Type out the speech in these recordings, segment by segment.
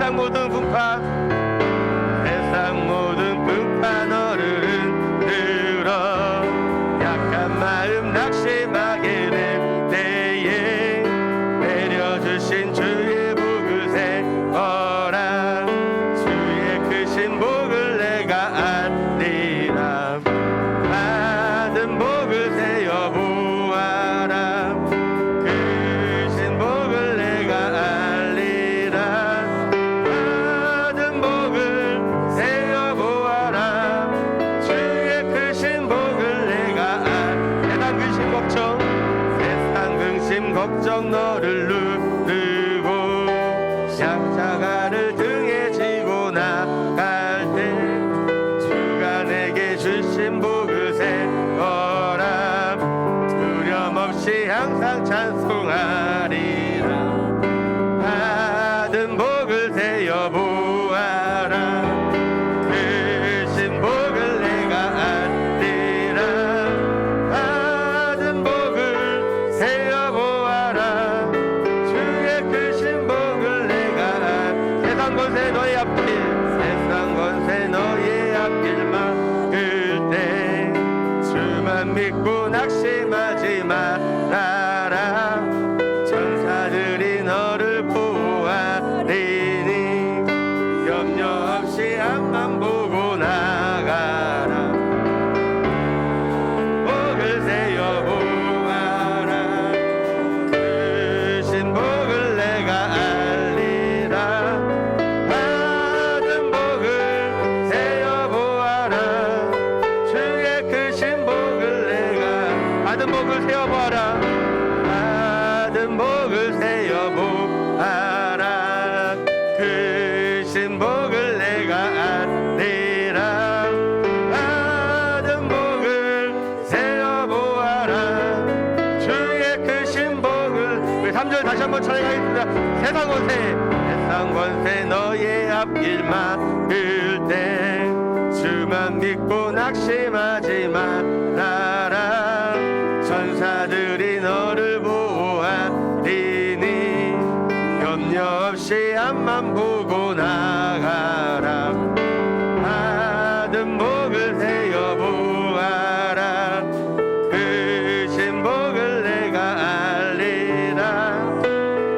세상 모든 분파 너를 흔들어 약한 마음 낙심하게 될 때에 내려주신 주의 복을 세어라 주의 크신 복을 내가 알리라 받은 복을 세어 보아라 크신 복을 내가 알리라 받은 복을 세어 보아라 주의 크신 복을 내가 세상 근심 걱정 너를 누르고 십자가를 등에 지고 나갈 때 주가 내게 주신 복을 세어라 두려움 없이 항상 찬송하리라 받은 복을 세어 보아라 크신 복을 내가 알리라 받은 복을 세어 보아라 주의 크신 복을 내가 세상 권세 너의 앞길 세상 권세 너의 앞길 막을 때 주만 믿고 낙심하지 말아라 천사들이 너를 보호하리니 염려 없이 앞만 보고 나가라 복을 세어 보아라 크신 복을 내가 알리라 받은 복을 세어 보아라 주의 크신 복을 내가 받은 복을 세어 보아라 받은 복을 세어 보아라 크신 복을 내가 알리라 받은 복을 세어 보아라 주의 크신 복을 우리 3절 다시 한번 찬양하겠습니다. 세상 권세 너의 앞길 막을 때 주만 믿고 낙심하지 말아라 천사들이 너를 보호하리니 염려 없이 앞만 보고 나가라 받은 복을 세어 보아라 크신 복을 내가 알리라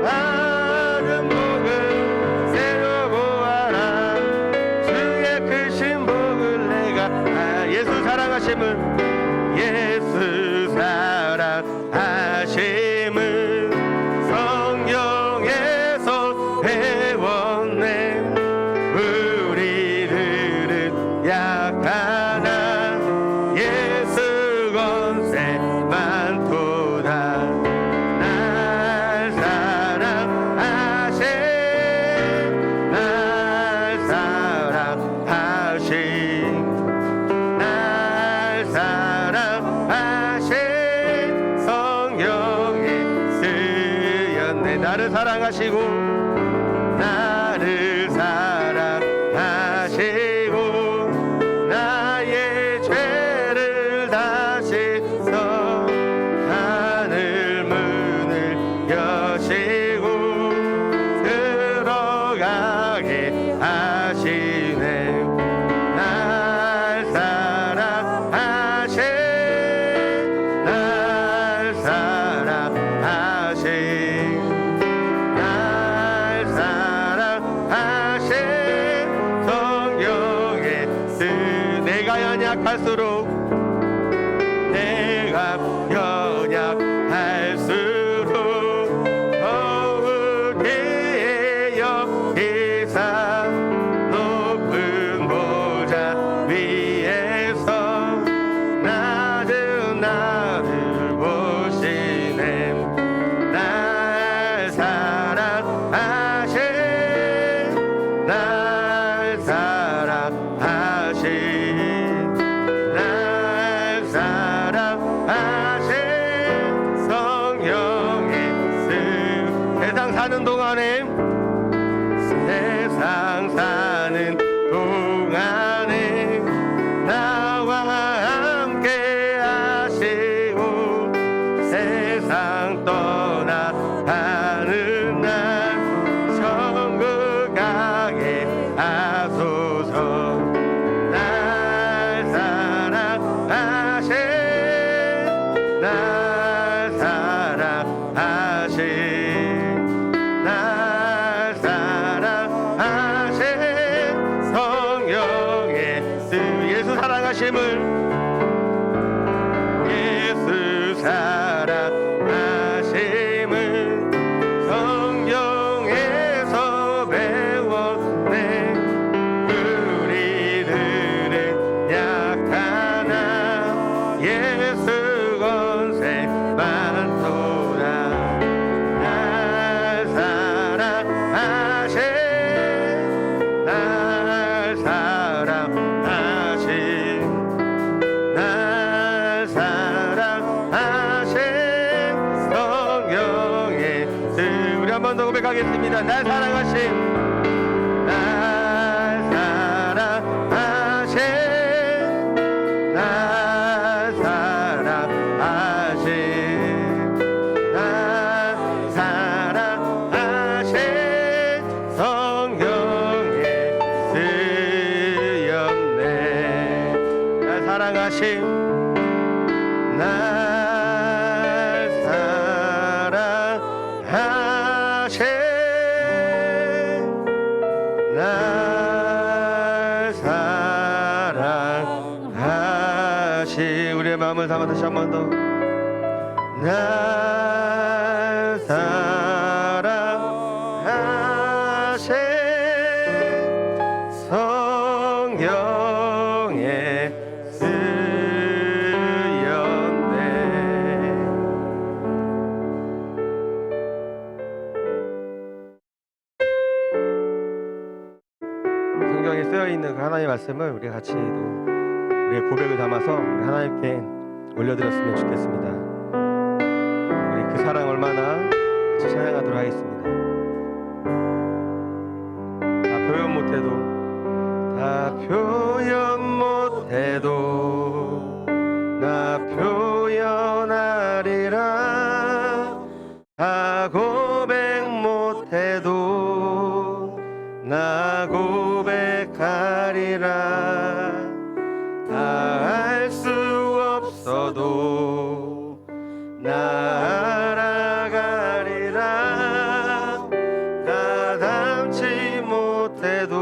받은 복을 세어 보아라 주의 크신 복을 내가 예수 사랑하심을 성경에서 배웠네 우리들은 약하나 예수 권세 많도다 날 사랑하신 성경에 쓰였네 나를 사랑하시고 나의 죄를 다 씻어 하늘 문을 여시고 들어가게 하시네 날 사랑하신 성경에 내가 연약할수록 더욱 여기사 높은 보좌 위에서 낮은 나를 보시네 날 사랑하신 성경에 세상 사는 동안에 나와 함께 하시고 세상 떠나가는 날 천국 가 한 번 더 고백하겠습니다. 날 사랑하신 날 사랑하신 날 사랑하신 날 사랑하신 성경에 쓰였네. 날 사랑하신 날 사랑하신 날 사랑하신 우리의 마음을 담아 다시 한 번 더 날 사랑하신 성경에 쓰였네. 성경에 쓰여있는 그 하나님의 말씀을 우리 같이 우리의 고백을 담아서 우리 하나님께 올려드렸으면 좋겠습니다. 우리 그 사랑 얼마나 같이 찬양하도록 하겠습니다. 다 표현 못해도 다 표현 못해도 나 표현하리라 다 고백 못해도 나 고백하리라 다 알 수 없어도 나 알아가리라 다 닮지 못해도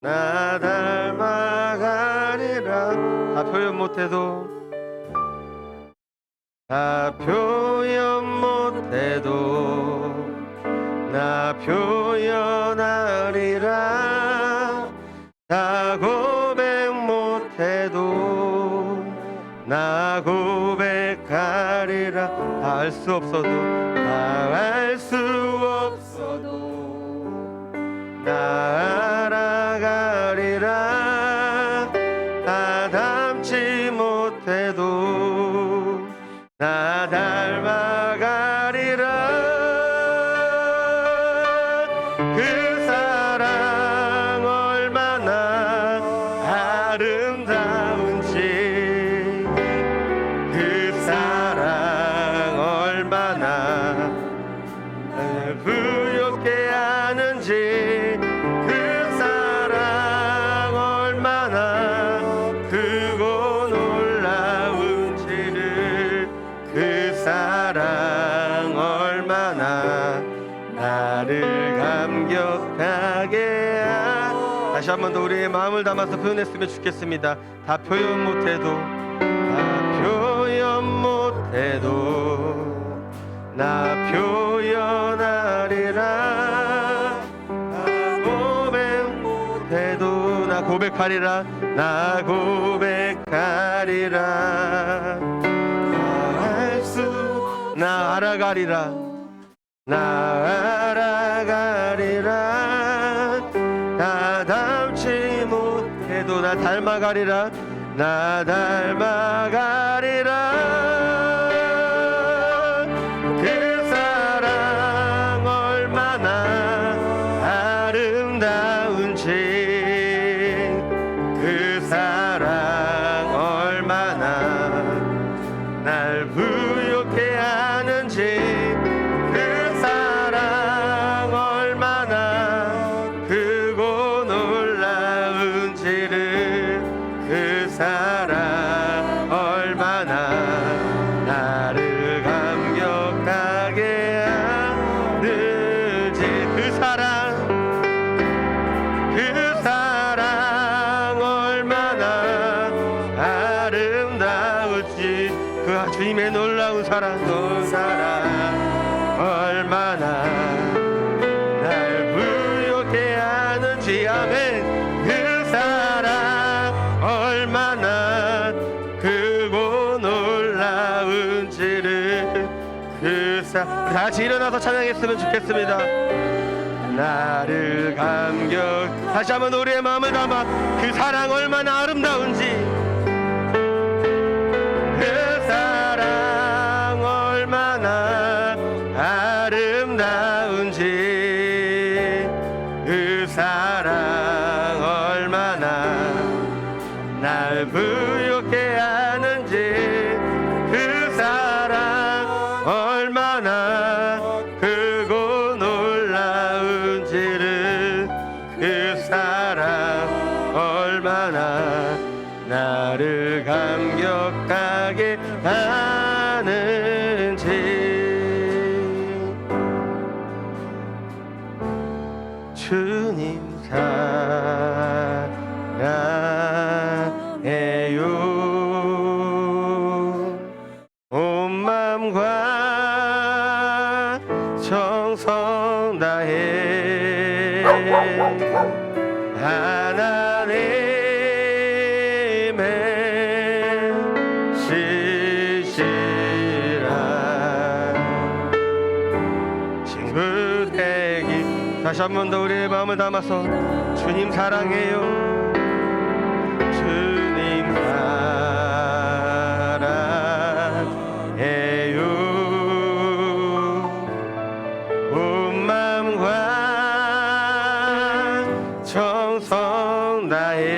나 닮아가리라 다 표현 못해도 다 표현 못해도 나 표현하리라 다 고백 못해도 나 고백하리라 다 알 수 없어도 다 알 수 없어도 나 알아가리라 다 닮지 못해도 나 닮아가리라 그 사랑 얼마나 아름다운지 그 사랑 얼마나 부욕해 하는지 그 사랑 얼마나 크고 놀라운지를 그 사랑 얼마나 나를 감격하게 다시 한 번 더 우리의 마음을 담아서 표현했으면 좋겠습니다. 다 표현 못해도 다 표현 못해도 나 표현하리라 나 고백 못해도 나 고백하리라 나 고백하리라 나 알아가리라 나 알아가리라 나 닮지 못해도 나 닮아가리라 나 닮아가리라 그 사랑 얼마나 아름다운지 그 사랑 얼마나 날 부욕해 하는지 그 사랑 얼마나 크고 놀라운지를 그 사랑 얼마나 나를 감격하게 하는지 그 사랑 얼마나 아름다울지 그 주님의 놀라운 사랑 얼마나 날 부욕해 하는지 아멘 그 사랑 얼마나 크고 놀라운지를 그 사랑 다시 일어나서 찬양했으면 좋겠습니다. 나를 감격 다시 한번 우리의 마음을 담아 그 사랑 얼마나 아름다운지 그 사랑 얼마나 아름다운지 아름다운지 그 사랑 얼마나 날 부욕해 하는지 그 사랑 얼마나 크고 놀라운지를 그 사랑 얼마나 나를 감격하게 하는지 주님 사랑해요 온 마음과 정성 다해 하나님의 시시라 친구 되기 다시 한 번 더 우리의 마음을 담아서 주님 사랑해요 주님 사랑해요 온 마음과 정성 다해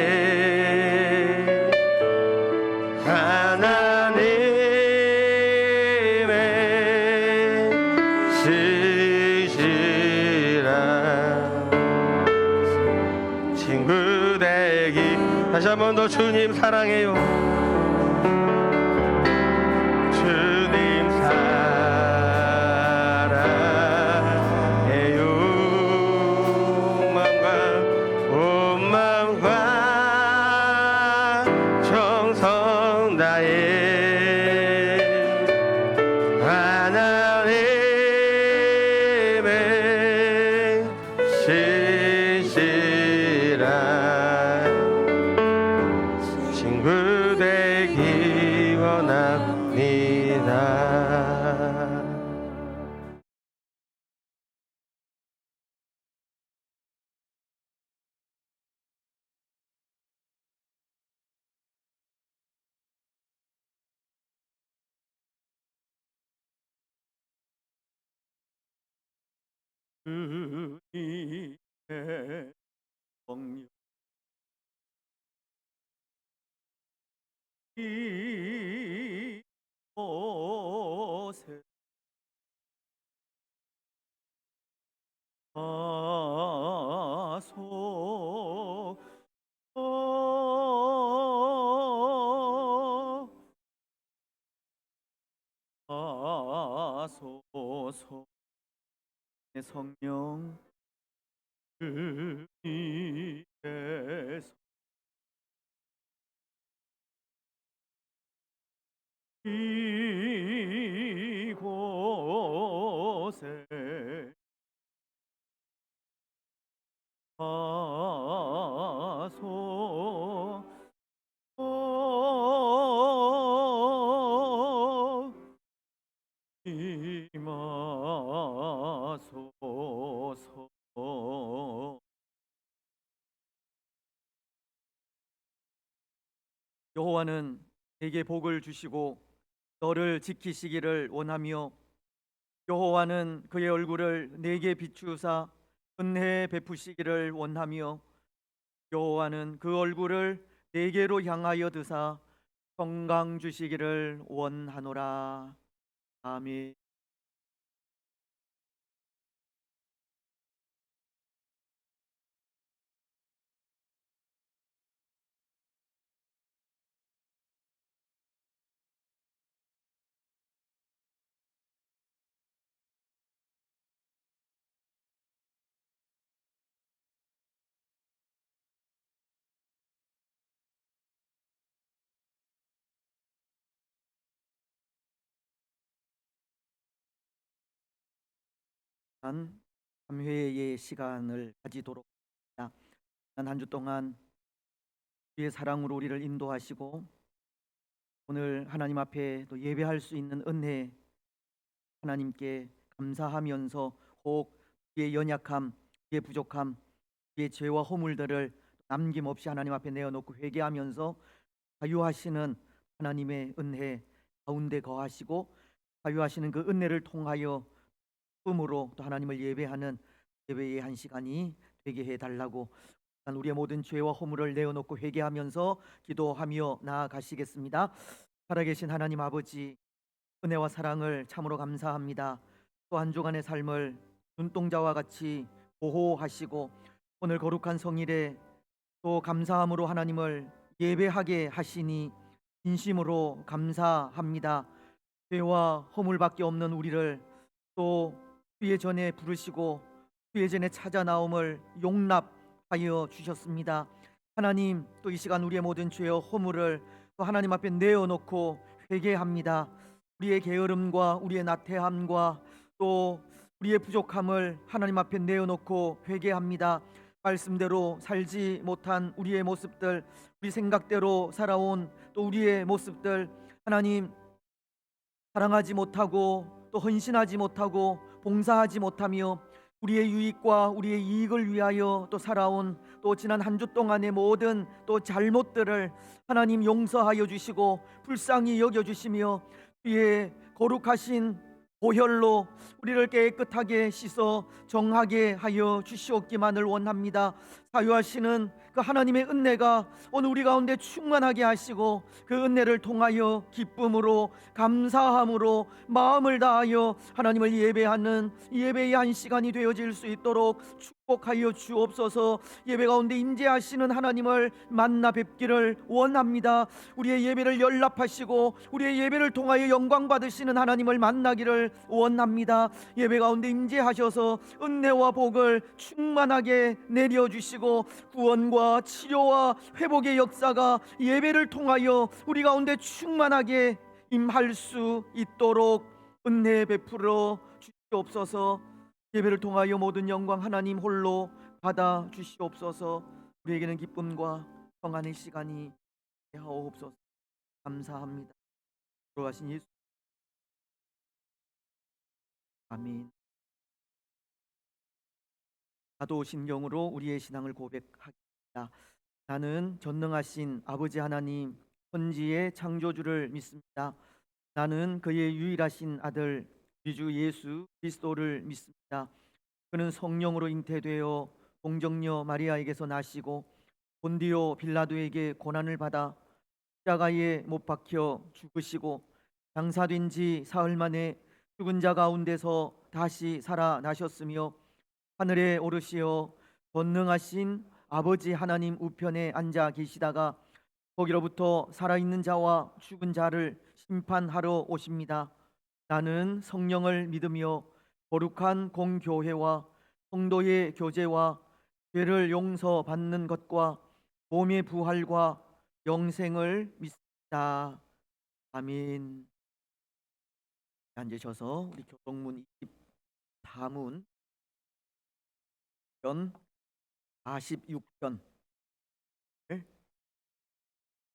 하나님의 시시라 친구 되기 다시 한 번 더 주님 사랑해요 주님 사랑해요 온 마음과 정성 다해 하나님의 시시라 친구 되기 원합니다 주님의 성령 이곳에 하소서 내 성령 주님께서 이곳에 임하소서. 여호와는 내게 복을 주시고 너를 지키시기를 원하며 여호와는 그의 얼굴을 내게 비추사 은혜 베푸시기를 원하며 여호와는 그 얼굴을 내게로 향하여 드사 평강 주시기를 원하노라. 아멘. 한 3회의 시간을 가지도록 합니다. 한 주 동안 주의 사랑으로 우리를 인도하시고 오늘 하나님 앞에 또 예배할 수 있는 은혜 하나님께 감사하면서 혹 우리의 연약함, 우리의 부족함, 우리의 죄와 허물들을 남김없이 하나님 앞에 내어놓고 회개하면서 자유하시는 하나님의 은혜 가운데 거하시고 자유하시는 그 은혜를 통하여 기쁨으로 또 하나님을 예배하는 예배의 한 시간이 되게 해달라고 우리의 모든 죄와 허물을 내어놓고 회개하면서 기도하며 나아가시겠습니다. 살아계신 하나님 아버지, 은혜와 사랑을 참으로 감사합니다. 또 한 주간의 삶을 눈동자와 같이 보호하시고 오늘 거룩한 성일에 또 감사함으로 하나님을 예배하게 하시니 진심으로 감사합니다. 죄와 허물밖에 없는 우리를 또 주의 전에 부르시고 주의 전에 찾아 나옴을 용납하여 주셨습니다. 하나님, 또 이 시간 우리의 모든 죄와 허물을 또 하나님 앞에 내어놓고 회개합니다. 우리의 게으름과 우리의 나태함과 또 우리의 부족함을 하나님 앞에 내어놓고 회개합니다. 말씀대로 살지 못한 우리의 모습들, 우리 생각대로 살아온 또 우리의 모습들, 하나님 사랑하지 못하고 또 헌신하지 못하고 봉사하지 못하며 우리의 유익과 우리의 이익을 위하여 또 살아온 또 지난 한 주 동안의 모든 또 잘못들을 하나님 용서하여 주시고 불쌍히 여겨 주시며 주의 거룩하신 보혈로 우리를 깨끗하게 씻어 정하게 하여 주시옵기만을 원합니다. 사유하시는 그 하나님의 은혜가 오늘 우리 가운데 충만하게 하시고 그 은혜를 통하여 기쁨으로 감사함으로 마음을 다하여 하나님을 예배하는 예배의 한 시간이 되어질 수 있도록 축복하여 주옵소서. 예배 가운데 임재하시는 하나님을 만나 뵙기를 원합니다. 우리의 예배를 연락하시고 우리의 예배를 통하여 영광 받으시는 하나님을 만나기를 원합니다. 예배 가운데 임재하셔서 은혜와 복을 충만하게 내려주시고 구원과 치료와 회복의 역사가 예배를 통하여 우리 가운데 충만하게 임할 수 있도록 은혜 베풀어 주시옵소서. 예배를 통하여 모든 영광 하나님 홀로 받아 주시옵소서. 우리에게는 기쁨과 평안의 시간이 하옵소서. 감사합니다. 돌아가신 예수. 아멘. 사도신경으로 우리의 신앙을 고백하겠습니다. 나는 전능하신 아버지 하나님 천지의 창조주를 믿습니다. 나는 그의 유일하신 아들 우리 주 예수 그리스도를 믿습니다. 그는 성령으로 잉태되어 동정녀 마리아에게서 나시고 본디오 빌라도에게 고난을 받아 십자가에 못 박혀 죽으시고 장사된 지 사흘 만에 죽은 자 가운데서 다시 살아나셨으며 하늘에 오르시어 전능하신 아버지 하나님 우편에 앉아 계시다가 거기로부터 살아있는 자와 죽은 자를 심판하러 오십니다. 나는 성령을 믿으며 거룩한 공교회와 성도의 교제와 죄를 용서받는 것과 몸의 부활과 영생을 믿습니다. 아멘. 앉으셔서 우리 교동문 24문 편 46편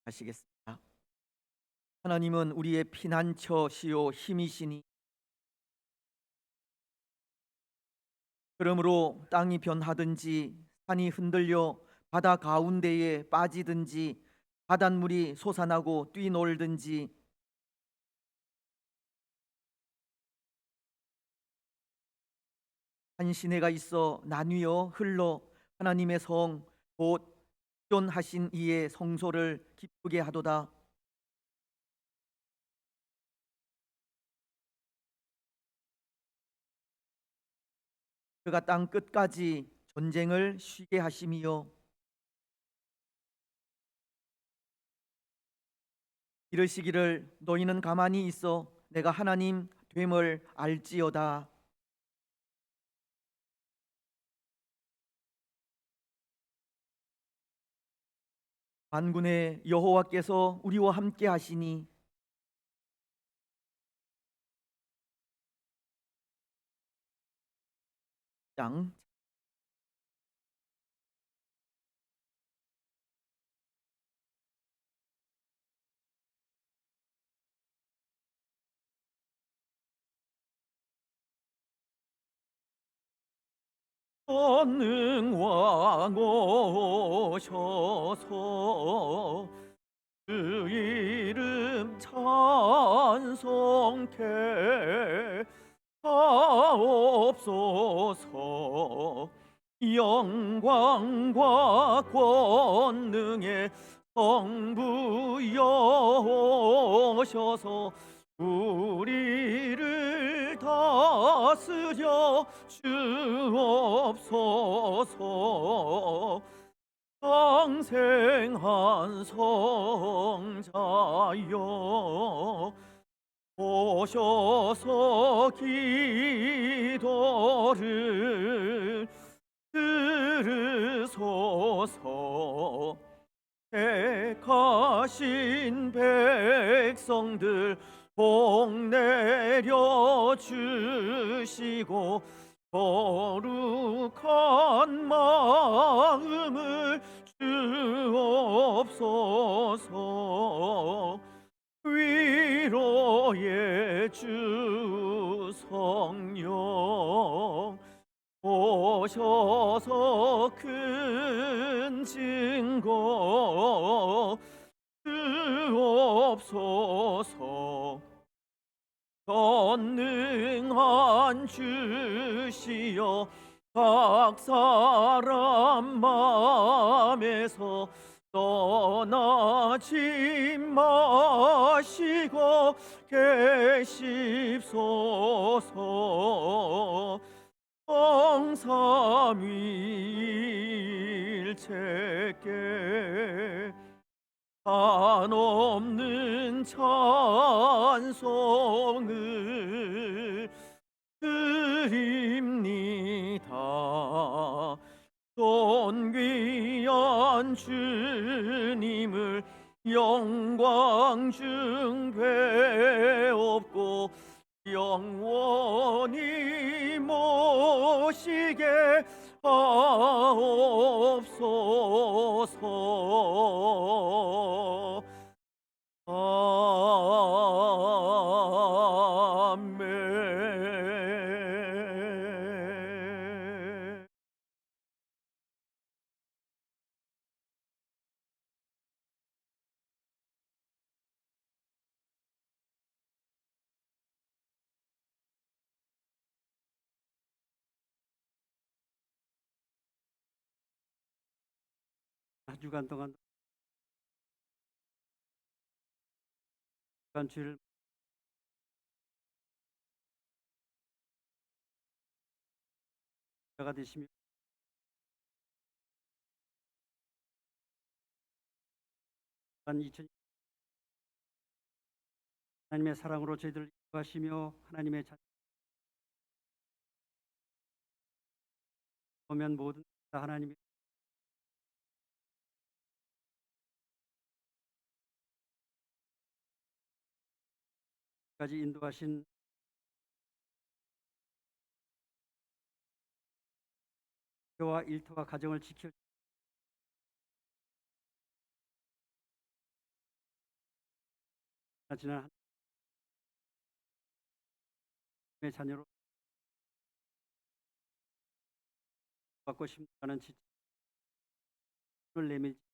하시겠습니다. 하나님은 우리의 피난처시요 힘이시니 그러므로 땅이 변하든지 산이 흔들려 바다 가운데에 빠지든지 바닷물이 솟아나고 뛰놀든지 한 시내가 있어 나뉘어 흘러 하나님의 성 곧 존하신 이의 성소를 기쁘게 하도다. 그가 땅 끝까지 전쟁을 쉬게 하심이요 이르시기를 너희는 가만히 있어 내가 하나님 됨을 알지어다. 만군의 여호와께서 우리와 함께 하시니 장 전능왕 오셔서 그 이름 찬송케 하옵소서. 영광과 권능의 성부여셔서 우리를 다스려 주옵소서. 상생한 성자여 오셔서 기도를 들으소서. 택하신 백성들 복 내려 주시고 거룩한 마음을 주옵소서. 위로의 주 성령 오셔서 큰 증거 주옵소서. 전능한 주시여 각 사람 맘에서 떠나지 마시고 계십소서. 성삼위일체께 한없는 찬송을 드립니다. 존귀한 주님을 영광 중배옵고 영원히 모시게 하옵소서. 아멘. 한 주간 동안 주일 가 되시며 한 2000 하나님의 사랑으로 저희들을 인도하시며 하나님의 자녀 보면 모든 다 하나님의 까지 인도하신 교와 일터와 가정을 지켜 지난 하나님의 자녀로 받고 싶다는 지침을 내밀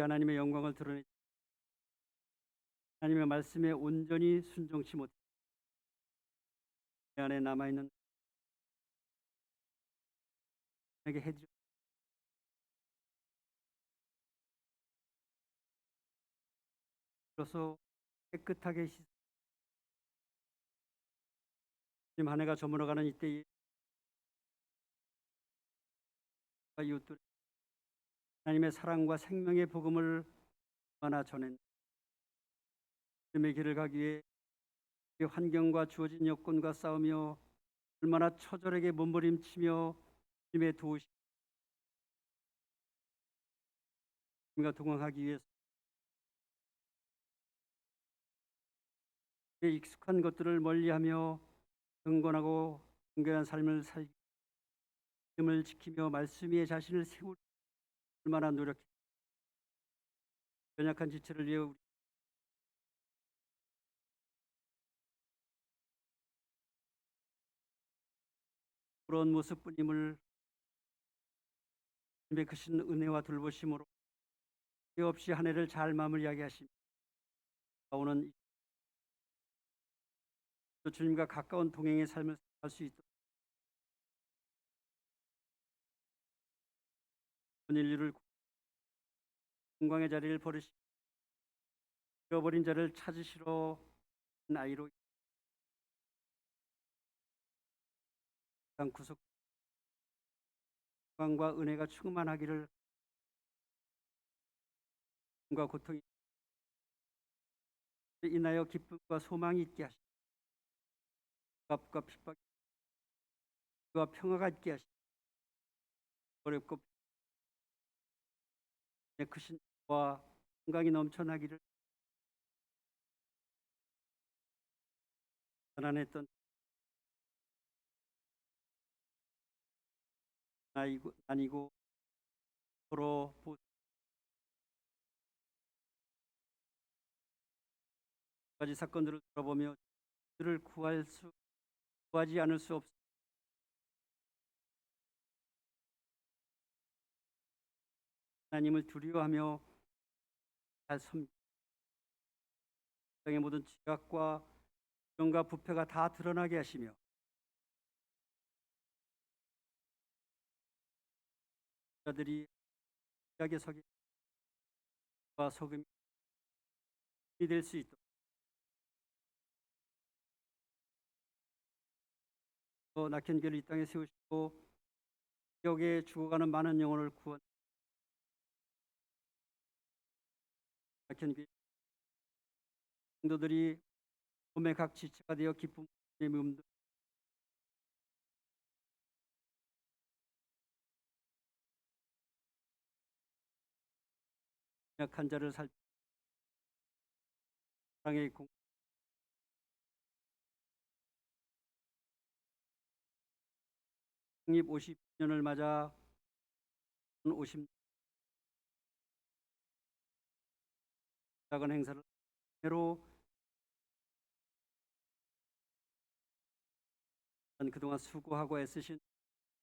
하나님의 영광을 드러내 하나님의 말씀에 온전히 순종치 못해 내 안에 남아있는 에게 해주 로서 깨끗하게 씻 지금 한 해가 저물어가는 이때에 이웃들 하나님의 사랑과 생명의 복음을 얼마나 전했는지 믿음의 길을 가기 위해 이 환경과 주어진 여건과 싸우며 얼마나 처절하게 몸부림치며 주님의 도우심과 동행하기 위해서 익숙한 것들을 멀리하며 경건하고 정결한 삶을 살기 믿음을 지키며 말씀 위에 자신을 세우려 얼마나 노력해 연약한 지체를 위해 우리 그런 모습뿐임을 주님의 크신 은혜와 돌보심으로 후회 없이 한 해를 잘 마무리하게 하시며 오는 주님과 가까운 동행의 삶을 살 수 있도록 온 인류를 영광의 자리를 버리시고 잃어버린 자를 찾으시러 온 아이로 구속 영광과 은혜가 충만하기를 과 고통이 인하여 기쁨과 소망이 있게 하시고 과 핍박과 평화가 있게 하시고 어렵고 크신 와 건강이 넘쳐나기를 가난했던 아니고 서로 가지 사건들을 돌아보며 그를 구하지 않을 수 없. 하나님을 두려워하며 잘 섬기. 땅의 모든 죄악과 부정과 부패가 다 드러나게 하시며 자들이 약에 서기 와 소금이 될 수 있도록 또 낙한 길을 이 땅에 세우시고 지역에 죽어가는 많은 영혼을 구원 낙한 길 성도들이 몸의 각 지체가 되어 기쁨의 몸들 약한 자를 살 사랑의 공 독립 50년을 맞아 50 작은 행사를 해로 그동안 수고하고 애쓰신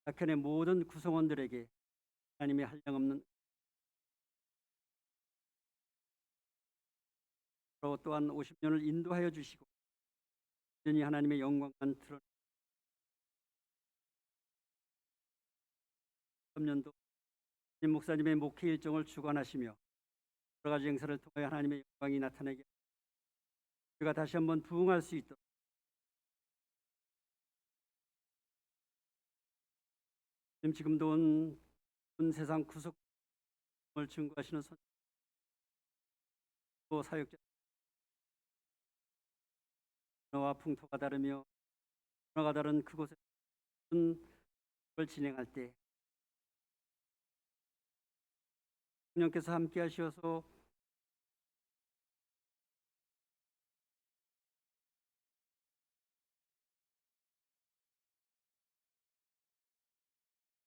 낙현의 모든 구성원들에게 하나님의 한량없는 또한 50년을 인도하여 주시고 여전히 하나님의 영광만 드러내 3년도 목사님의 목회 일정을 주관하시며 여러 가지 행사를 통해 하나님의 영광이 나타나게 우리가 다시 한번 부응할 수 있도록 지금도 온 세상 구속을 증거하시는 선교 사역자 문화와 풍토가 다르며 문화가 다른 그곳에 을 진행할 때 성령께서 함께 하셔서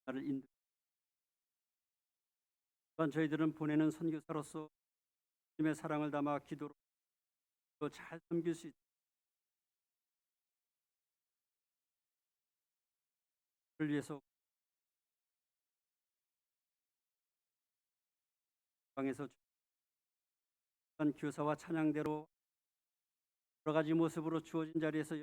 나를 인도 또한 저희들은 보내는 선교사로서 주님의 사랑을 담아 기도로 잘 섬길 수 있도록 그를 위해서 방에서 교사와 찬양대로 여러 가지 모습으로 주어진 자리에서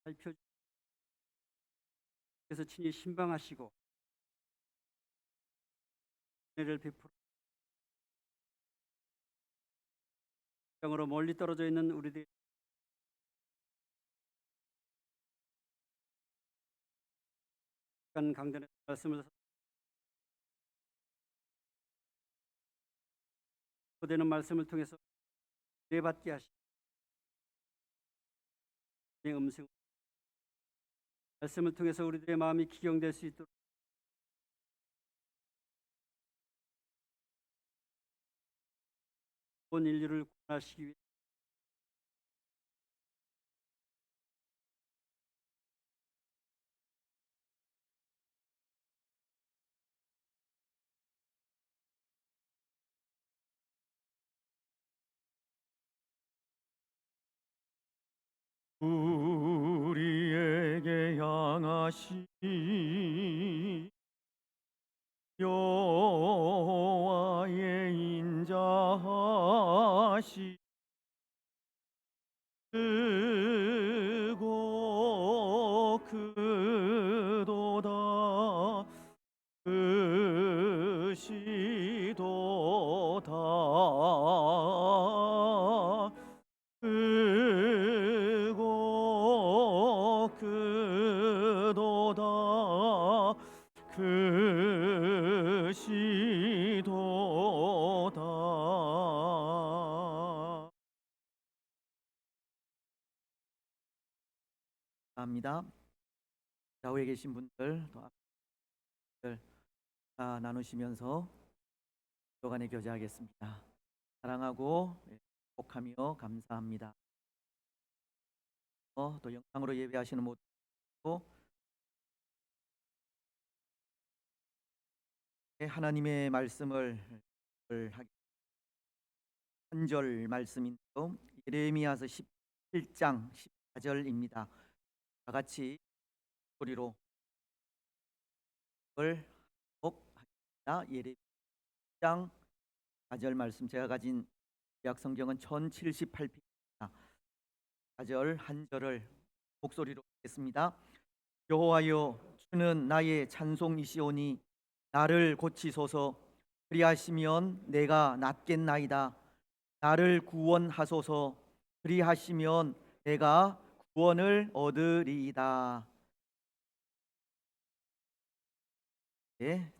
살펴 그래서 친히 신방하시고 은혜를 베풀어 땅으로 멀리 떨어져 있는 우리들 강단의 말씀을 되는 말씀을 통해서 내받게 하시고 음성 말씀을 통해서 우리들의 마음이 기경될 수 있도록 온 인류를 구원하시기 위해 우리에게 향하신 여호와의 인자하시 크고 크도다 크시도다 크고 크도다 크시도다. 감사합니다. 좌우에 계신 분들 또 앞들 나누시면서 교간에 교제하겠습니다. 사랑하고 행복하며 감사합니다. 또 영상으로 예배하시는 모두도 하나님의 말씀을 한 절 말씀인데요. 예레미야서 17장 14절입니다. 다 같이 소리로 을 하겠습니다. 예레미야 10장 4절 말씀, 제가 가진 구약 성경은 1078페이지입니다. 4절 한 절을 목소리로 하겠습니다. 여호와여, 주는 나의 찬송이시오니 나를 고치소서. 그리하시면 내가 낫겠나이다. 나를 구원하소서. 그리하시면 내가 구원을 얻으리이다. 네,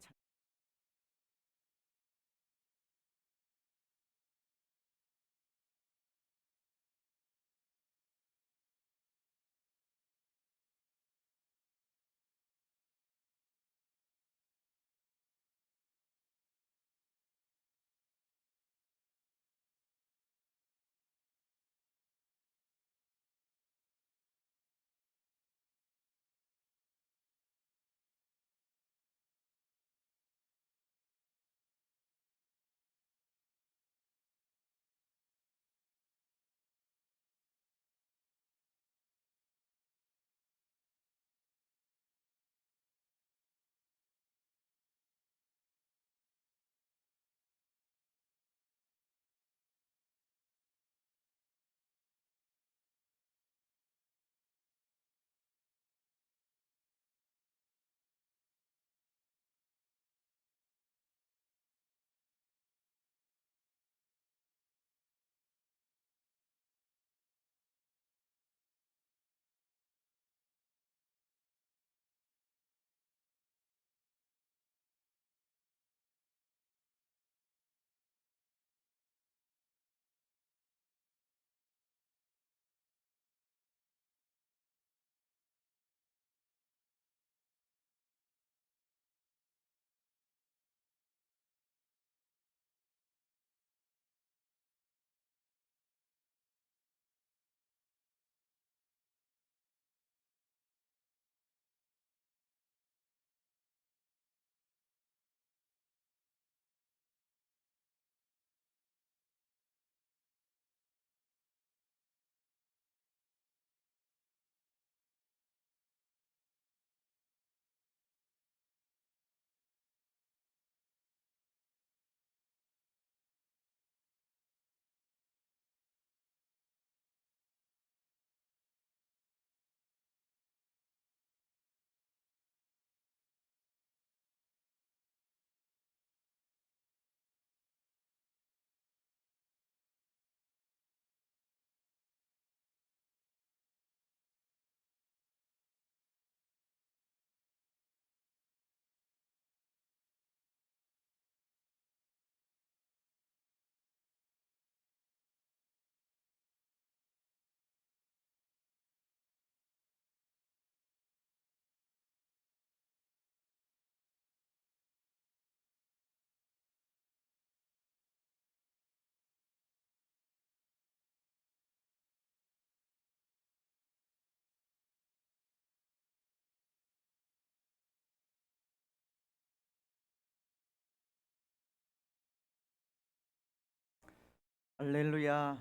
할렐루야.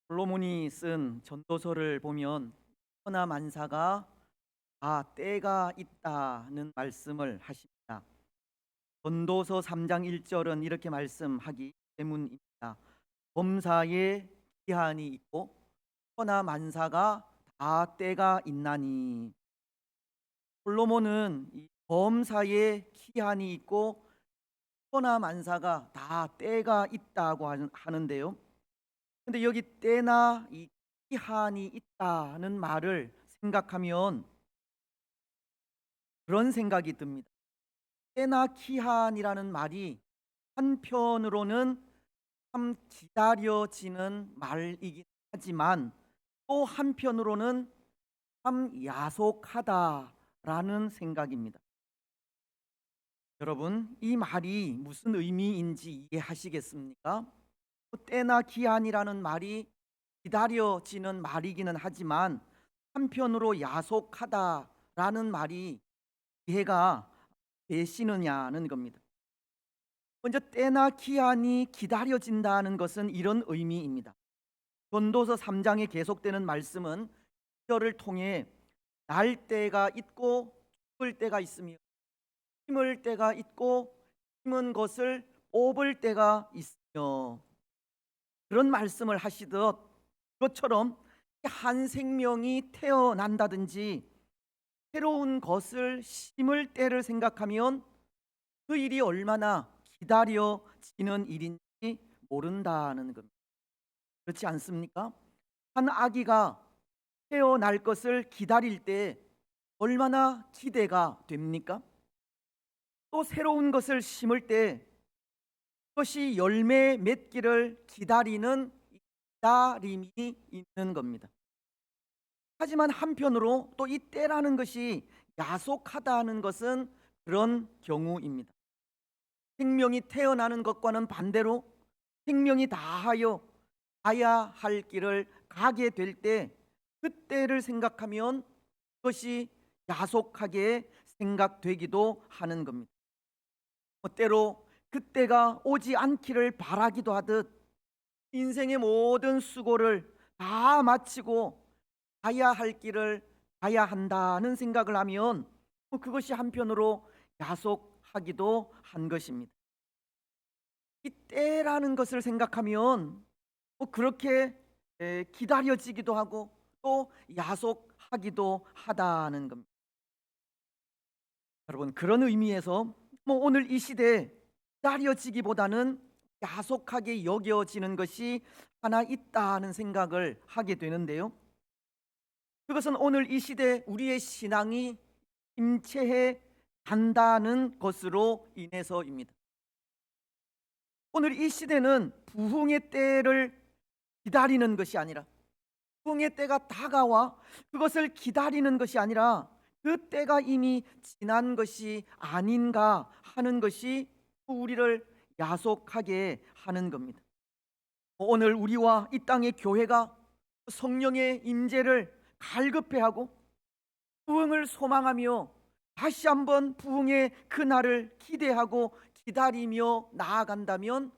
솔로몬이 쓴 전도서를 보면 천하 만사가 다 때가 있다는 말씀을 하십니다. 전도서 3장 1절은 이렇게 말씀하기 때문입니다. 범사에 기한이 있고 천하 만사가 다 때가 있나니. 솔로몬은 이 범사에 기한이 있고 천하 만사가 다 때가 있다고 하는데요. 근데 여기 때나 이 기한이 있다는 말을 생각하면 그런 생각이 듭니다. 때나 기한이라는 말이 한편으로는 참 기다려지는 말이긴 하지만 또 한편으로는 참 야속하다라는 생각입니다. 여러분, 이 말이 무슨 의미인지 이해하시겠습니까? 때나 기한이라는 말이 기다려지는 말이기는 하지만 한편으로 야속하다라는 말이 이해가 되시느냐는 겁니다. 먼저 때나 기한이 기다려진다는 것은 이런 의미입니다. 전도서 3장에 계속되는 말씀은 저를 통해 날 때가 있고 죽을 때가 있으며 심을 때가 있고 심은 것을 뽑을 때가 있으며 그런 말씀을 하시듯 그것처럼 한 생명이 태어난다든지 새로운 것을 심을 때를 생각하면 그 일이 얼마나 기다려지는 일인지 모른다는 겁니다. 그렇지 않습니까? 한 아기가 태어날 것을 기다릴 때 얼마나 기대가 됩니까? 또 새로운 것을 심을 때 그것이 열매 맺기를 기다리는 기다림이 있는 겁니다. 하지만 한편으로 또 이 때라는 것이 야속하다는 것은 그런 경우입니다. 생명이 태어나는 것과는 반대로 생명이 다하여 가야 할 길을 가게 될 때 그때를 생각하면 그것이 야속하게 생각되기도 하는 겁니다. 때로 그때가 오지 않기를 바라기도 하듯 인생의 모든 수고를 다 마치고 가야 할 길을 가야 한다는 생각을 하면 그것이 한편으로 야속하기도 한 것입니다. 이 때라는 것을 생각하면 그렇게 기다려지기도 하고 또 야속하기도 하다는 겁니다. 여러분, 그런 의미에서 오늘 이 시대에 기다려지기보다는 야속하게 여겨지는 것이 하나 있다는 생각을 하게 되는데요. 그것은 오늘 이 시대 우리의 신앙이 침체해 간다는 것으로 인해서입니다. 오늘 이 시대는 부흥의 때를 기다리는 것이 아니라 부흥의 때가 다가와 그것을 기다리는 것이 아니라 그 때가 이미 지난 것이 아닌가 하는 것이 우리를 야속하게 하는 겁니다. 오늘 우리와 이 땅의 교회가 성령의 임재를 갈급해하고 부흥을 소망하며 다시 한번 부흥의 그날을 기대하고 기다리며 나아간다면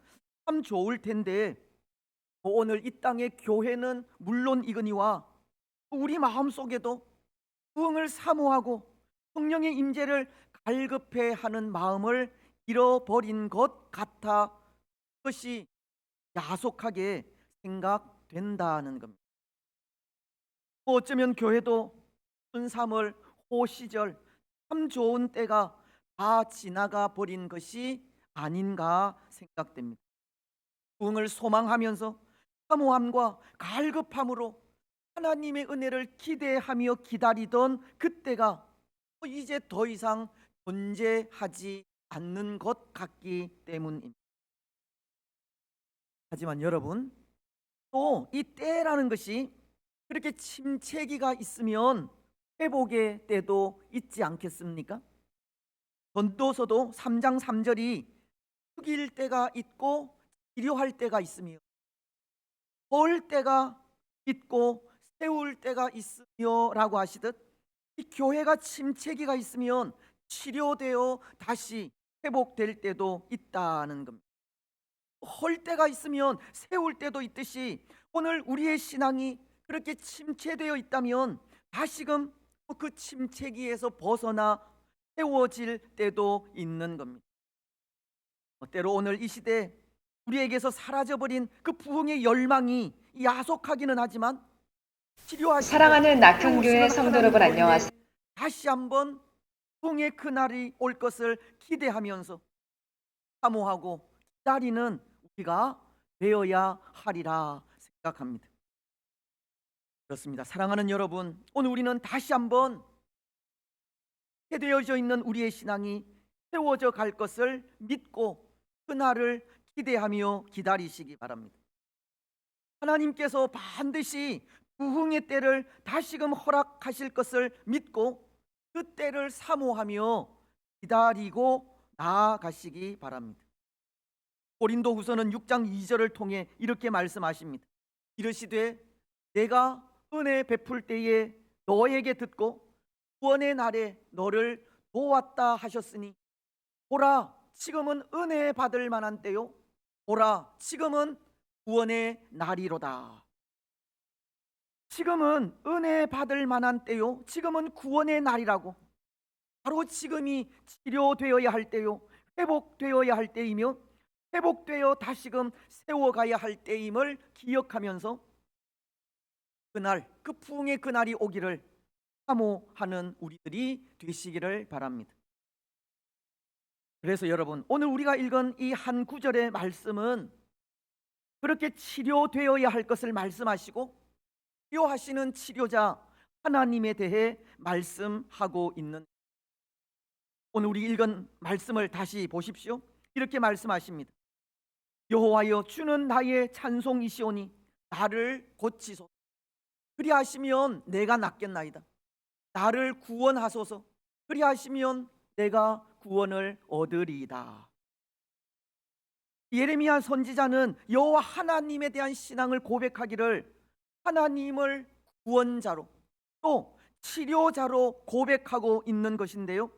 참 좋을 텐데 오늘 이 땅의 교회는 물론이거니와 우리 마음속에도 부흥을 사모하고 성령의 임재를 갈급해하는 마음을 잃어버린 것 같아 그것이 야속하게 생각된다는 겁니다. 어쩌면 교회도 순삼월 호시절 참 좋은 때가 다 지나가 버린 것이 아닌가 생각됩니다. 부흥을 소망하면서 사모함과 갈급함으로 하나님의 은혜를 기대하며 기다리던 그때가 이제 더 이상 존재하지 않는 것 같기 때문입니다. 하지만 여러분, 또 이 때라는 것이 그렇게 침체기가 있으면 회복의 때도 있지 않겠습니까? 전도서도 3장 3절이 죽일 때가 있고 치료할 때가 있으며 벌 때가 있고 세울 때가 있으며 라고 하시듯 이 교회가 침체기가 있으면 치료되어 다시 회복될 때도 있다는 겁니다. 헐 때가 있으면 세울 때도 있듯이 오늘 우리의 신앙이 그렇게 침체되어 있다면 다시금 그 침체기에서 벗어나 세워질 때도 있는 겁니다. 때로 오늘 이 시대 우리에게서 사라져버린 그 부흥의 열망이 야속하기는 하지만 치료하시고 사랑하는 낙현교회 세우시는 성도 하나님 여러분 우리의 안녕하세요. 다시 한번 부흥의 그날이 올 것을 기대하면서 사모하고 기다리는 우리가 되어야 하리라 생각합니다. 그렇습니다. 사랑하는 여러분, 오늘 우리는 다시 한번 되어져 있는 우리의 신앙이 세워져 갈 것을 믿고 그날을 기대하며 기다리시기 바랍니다. 하나님께서 반드시 부흥의 때를 다시금 허락하실 것을 믿고 그 때를 사모하며 기다리고 나아가시기 바랍니다. 고린도후서는 6장 2절을 통해 이렇게 말씀하십니다. 이르시되 내가 은혜 베풀 때에 너에게 듣고 구원의 날에 너를 도왔다 하셨으니 보라 지금은 은혜 받을 만한 때요 보라 지금은 구원의 날이로다. 지금은 은혜 받을 만한 때요 지금은 구원의 날이라고. 바로 지금이 치료되어야 할 때요 회복되어야 할 때이며 회복되어 다시금 세워가야 할 때임을 기억하면서 그날 그 부흥의 그날이 오기를 사모하는 우리들이 되시기를 바랍니다. 그래서 여러분 오늘 우리가 읽은 이 한 구절의 말씀은 그렇게 치료되어야 할 것을 말씀하시고 치료하시는 치료자 하나님에 대해 말씀하고 있는, 오늘 우리 읽은 말씀을 다시 보십시오. 이렇게 말씀하십니다. 여호와여 주는 나의 찬송이시오니 나를 고치소서. 그리하시면 내가 낫겠나이다. 나를 구원하소서. 그리하시면 내가 구원을 얻으리이다. 예레미야 선지자는 여호와 하나님에 대한 신앙을 고백하기를 하나님을 구원자로 또 치료자로 고백하고 있는 것인데요,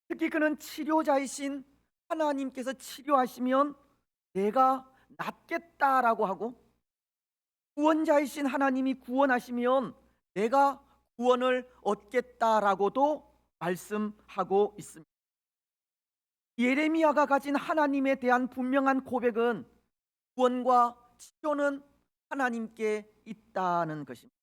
특히 그는 치료자이신 하나님께서 치료하시면 내가 낫겠다라고 하고 구원자이신 하나님이 구원하시면 내가 구원을 얻겠다라고도 말씀하고 있습니다. 예레미야가 가진 하나님에 대한 분명한 고백은 구원과 치료는 하나님께 있다는 것입니다.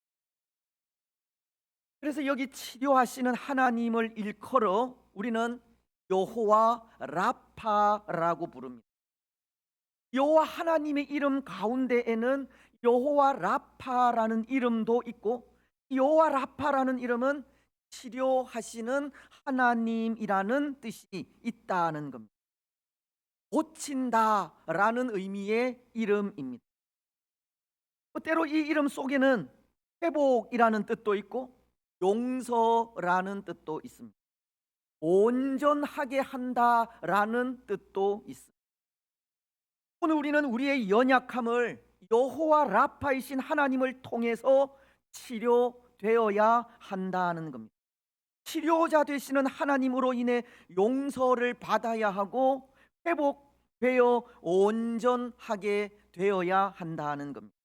그래서 여기 치료하시는 하나님을 일컬어 우리는 여호와 라파라고 부릅니다. 여호와 하나님의 이름 가운데에는 여호와 라파라는 이름도 있고, 여호와 라파라는 이름은 치료하시는 하나님이라는 뜻이 있다는 겁니다. 고친다라는 의미의 이름입니다. 때로 이 이름 속에는 회복이라는 뜻도 있고 용서라는 뜻도 있습니다. 온전하게 한다라는 뜻도 있습니다. 오늘 우리는 우리의 연약함을 여호와 라파이신 하나님을 통해서 치료되어야 한다는 겁니다. 치료자 되시는 하나님으로 인해 용서를 받아야 하고 회복되어 온전하게 되어야 한다는 겁니다.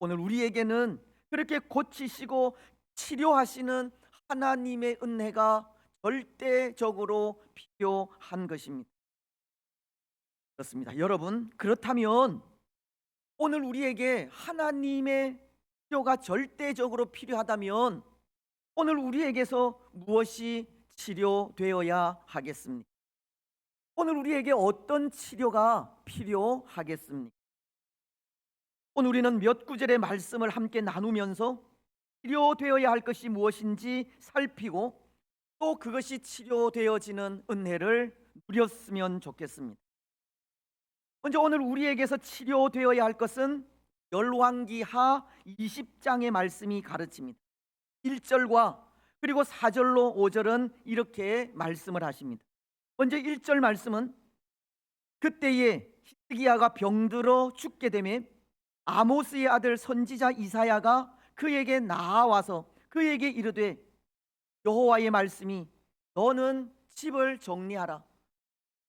오늘 우리에게는 그렇게 고치시고 치료하시는 하나님의 은혜가 절대적으로 필요한 것입니다. 그렇습니다. 여러분, 그렇다면 오늘 우리에게 하나님의 치료가 절대적으로 필요하다면 오늘 우리에게서 무엇이 치료되어야 하겠습니까? 오늘 우리에게 어떤 치료가 필요하겠습니까? 오늘 우리는 몇 구절의 말씀을 함께 나누면서 치료되어야 할 것이 무엇인지 살피고 또 그것이 치료되어지는 은혜를 누렸으면 좋겠습니다. 먼저 오늘 우리에게서 치료되어야 할 것은 열왕기하 20장의 말씀이 가르칩니다. 1절과 그리고 4절로 5절은 이렇게 말씀을 하십니다. 먼저 1절 말씀은 그때에 히스기야가 병들어 죽게 되매 아모스의 아들 선지자 이사야가 그에게 나아와서 그에게 이르되 여호와의 말씀이 너는 집을 정리하라.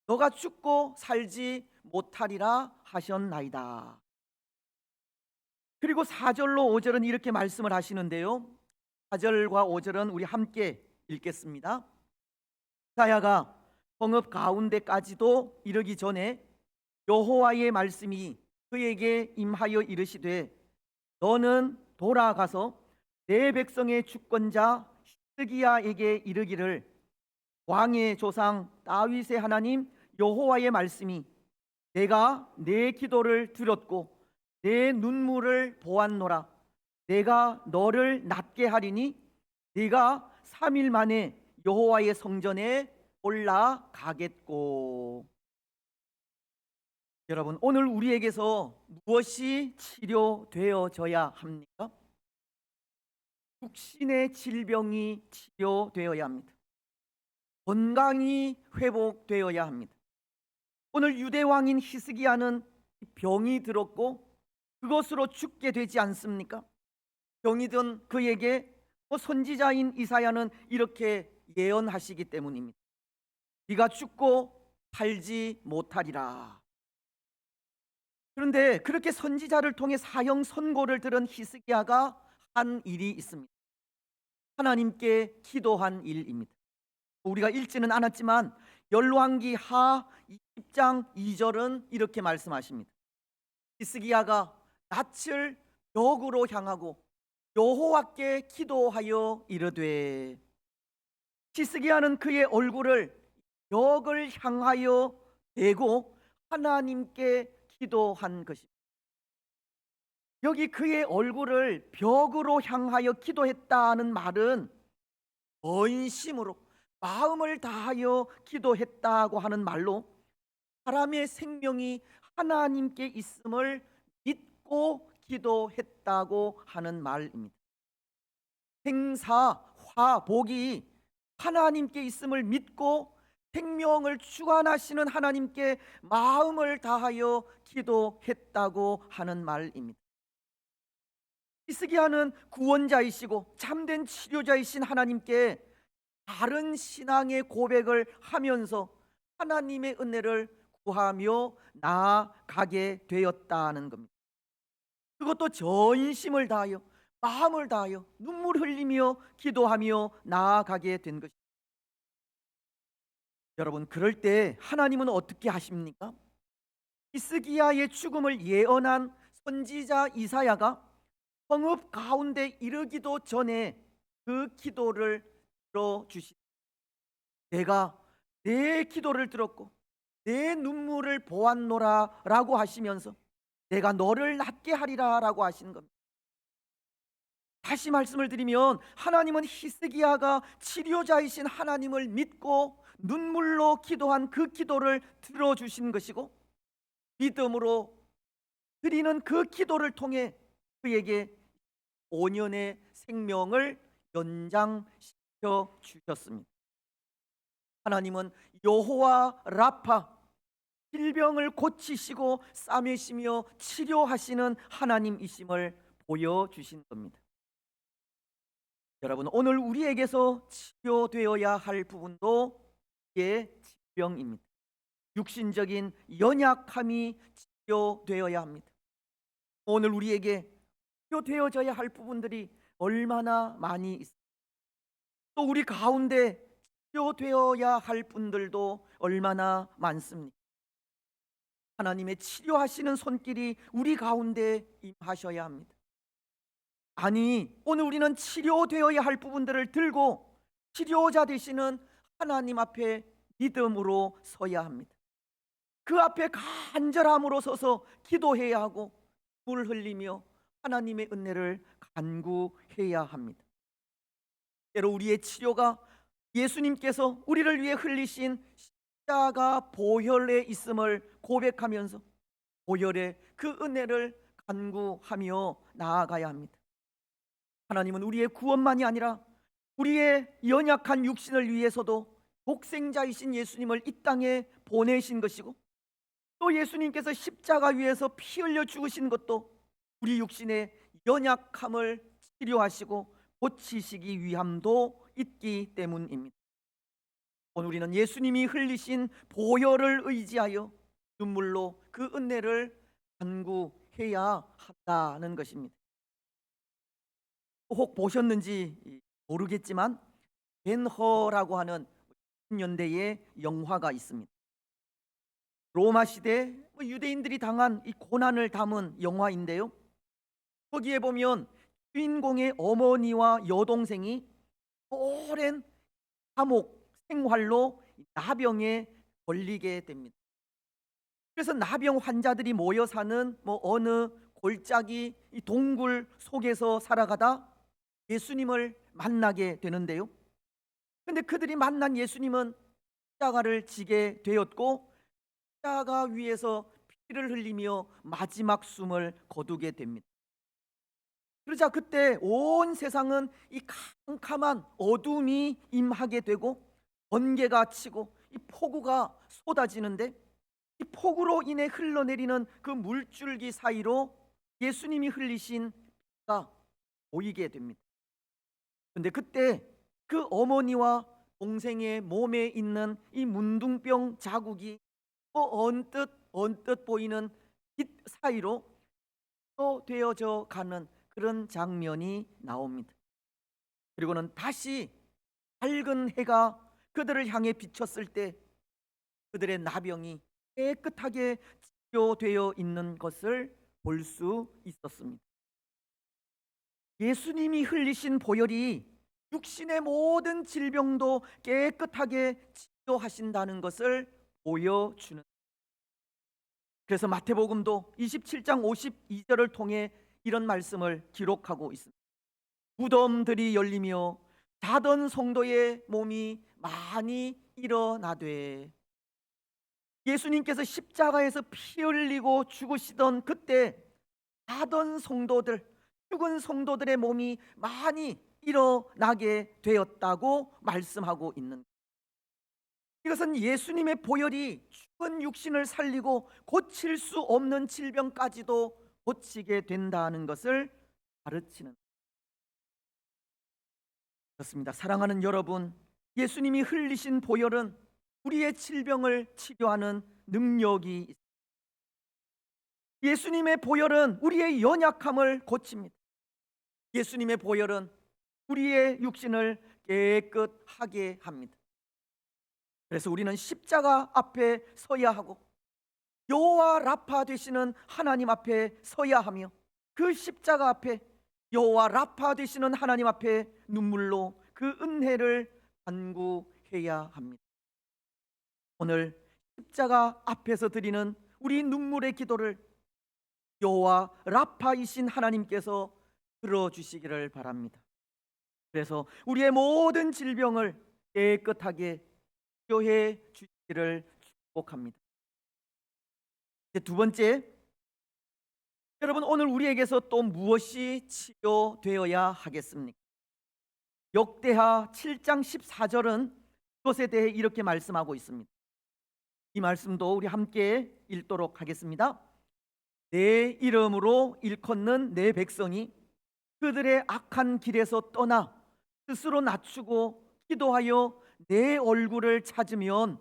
너가 죽고 살지 못하리라 하셨나이다. 그리고 4절로 5절은 이렇게 말씀을 하시는데요. 4절과 5절은 우리 함께 읽겠습니다. 이사야가 성읍 가운데까지도 이르기 전에 여호와의 말씀이 그에게 임하여 이르시되 너는 돌아가서 내 백성의 주권자 히스기야에게 이르기를 왕의 조상 다윗의 하나님 여호와의 말씀이 내가 내 기도를 들었고 내 눈물을 보았노라. 내가 너를 낫게 하리니 네가 3일 만에 여호와의 성전에 올라가겠고. 여러분, 오늘 우리에게서 무엇이 치료되어져야 합니까? 육신의 질병이 치료되어야 합니다. 건강이 회복되어야 합니다. 오늘 유대 왕인 히스기야는 병이 들었고 그것으로 죽게 되지 않습니까? 병이 든 그에게 선지자인 이사야는 이렇게 예언하시기 때문입니다. 네가 죽고 살지 못하리라. 그런데 그렇게 선지자를 통해 사형 선고를 들은 히스기야가 한 일이 있습니다. 하나님께 기도한 일입니다. 우리가 읽지는 않았지만 열왕기 하 20장 2절은 이렇게 말씀하십니다. 히스기야가 낯을 벽으로 향하고 여호와께 기도하여 이르되. 히스기야는 그의 얼굴을 벽을 향하여 대고 하나님께 기도한 것입니다. 여기 그의 얼굴을 벽으로 향하여 기도했다는 말은 전심으로 마음을 다하여 기도했다고 하는 말로 사람의 생명이 하나님께 있음을 믿고 기도했다고 하는 말입니다. 생사, 화, 복이 하나님께 있음을 믿고 생명을 주관하시는 하나님께 마음을 다하여 기도했다고 하는 말입니다. 히스기야는 구원자이시고 참된 치료자이신 하나님께 다른 신앙의 고백을 하면서 하나님의 은혜를 구하며 나아가게 되었다는 겁니다. 그것도 전심을 다하여 마음을 다하여 눈물 흘리며 기도하며 나아가게 된 것입니다. 여러분, 그럴 때 하나님은 어떻게 하십니까? 히스기야의 죽음을 예언한 선지자 이사야가 성읍 가운데 이르기도 전에 그 기도를 들어주시. 내가 내 기도를 들었고 내 눈물을 보았노라 라고 하시면서 내가 너를 낫게 하리라 라고 하시는 겁니다. 다시 말씀을 드리면 하나님은 히스기야가 치료자이신 하나님을 믿고 눈물로 기도한 그 기도를 들어주신 것이고 믿음으로 드리는 그 기도를 통해 그에게 5년의 생명을 연장시켜 주셨습니다. 하나님은 여호와 라파, 질병을 고치시고 싸매시며 치료하시는 하나님이심을 보여주신 겁니다. 여러분, 오늘 우리에게서 치료되어야 할 부분도 이게 질병입니다. 육신적인 연약함이 치료되어야 합니다. 오늘 우리에게 치료되어져야 할 부분들이 얼마나 많이 있습니다. 또 우리 가운데 치료되어야 할 분들도 얼마나 많습니까? 하나님의 치료하시는 손길이 우리 가운데 임하셔야 합니다. 아니, 오늘 우리는 치료되어야 할 부분들을 들고 치료자 되시는 하나님 앞에 믿음으로 서야 합니다. 그 앞에 간절함으로 서서 기도해야 하고 물 흘리며 하나님의 은혜를 간구해야 합니다. 때로 우리의 치료가 예수님께서 우리를 위해 흘리신 십자가 보혈에 있음을 고백하면서 보혈의 그 은혜를 간구하며 나아가야 합니다. 하나님은 우리의 구원만이 아니라 우리의 연약한 육신을 위해서도 독생자이신 예수님을 이 땅에 보내신 것이고 또 예수님께서 십자가 위에서 피 흘려 죽으신 것도 우리 육신의 연약함을 치료하시고 고치시기 위함도 있기 때문입니다. 오늘 우리는 예수님이 흘리신 보혈을 의지하여 눈물로 그 은혜를 간구해야 해야 한다는 것입니다. 혹 보셨는지 모르겠지만 벤허라고 하는 60년대의 영화가 있습니다. 로마 시대 유대인들이 당한 이 고난을 담은 영화인데요. 거기에 보면 주인공의 어머니와 여동생이 오랜 감옥 생활로 나병에 걸리게 됩니다. 그래서 나병 환자들이 모여 사는 어느 골짜기 이 동굴 속에서 살아가다 예수님을 만나게 되는데요. 근데 그들이 만난 예수님은 십자가를 지게 되었고 십자가 위에서 피를 흘리며 마지막 숨을 거두게 됩니다. 그러자 그때 온 세상은 이 캄캄한 어둠이 임하게 되고 번개가 치고 이 폭우가 쏟아지는데 이 폭우로 인해 흘러내리는 그 물줄기 사이로 예수님이 흘리신 피가 보이게 됩니다. 그런데 그때 그 어머니와 동생의 몸에 있는 이 문둥병 자국이 언뜻 보이는 빛 사이로 또 되어져 가는 그런 장면이 나옵니다. 그리고는 다시 밝은 해가 그들을 향해 비쳤을 때 그들의 나병이 깨끗하게 치료되어 있는 것을 볼 수 있었습니다. 예수님이 흘리신 보혈이 육신의 모든 질병도 깨끗하게 치료하신다는 것을 보여주는. 그래서 마태복음도 27장 52절을 통해 이런 말씀을 기록하고 있습니다. 무덤들이 열리며 자던 성도의 몸이 많이 일어나되. 예수님께서 십자가에서 피 흘리고 죽으시던 그때 자던 성도들, 죽은 성도들의 몸이 많이 일어나게 되었다고 말씀하고 있는 거예요. 이것은 예수님의 보혈이 죽은 육신을 살리고 고칠 수 없는 질병까지도 고치게 된다는 것을 가르치는 그렇습니다. 사랑하는 여러분, 예수님이 흘리신 보혈은 우리의 질병을 치료하는 능력이 있습니다. 예수님의 보혈은 우리의 연약함을 고칩니다. 예수님의 보혈은 우리의 육신을 깨끗하게 합니다. 그래서 우리는 십자가 앞에 서야 하고 여호와 라파 되시는 하나님 앞에 서야 하며 그 십자가 앞에 여호와 라파 되시는 하나님 앞에 눈물로 그 은혜를 간구해야 합니다. 오늘 십자가 앞에서 드리는 우리 눈물의 기도를 여호와 라파이신 하나님께서 들어주시기를 바랍니다. 그래서 우리의 모든 질병을 깨끗하게 치료해 주시기를 축복합니다. 이제 두 번째, 여러분 오늘 우리에게서 또 무엇이 치료되어야 하겠습니까? 역대하 7장 14절은 그것에 대해 이렇게 말씀하고 있습니다. 이 말씀도 우리 함께 읽도록 하겠습니다. 내 이름으로 일컫는 내 백성이 그들의 악한 길에서 떠나 스스로 낮추고 기도하여 내 얼굴을 찾으면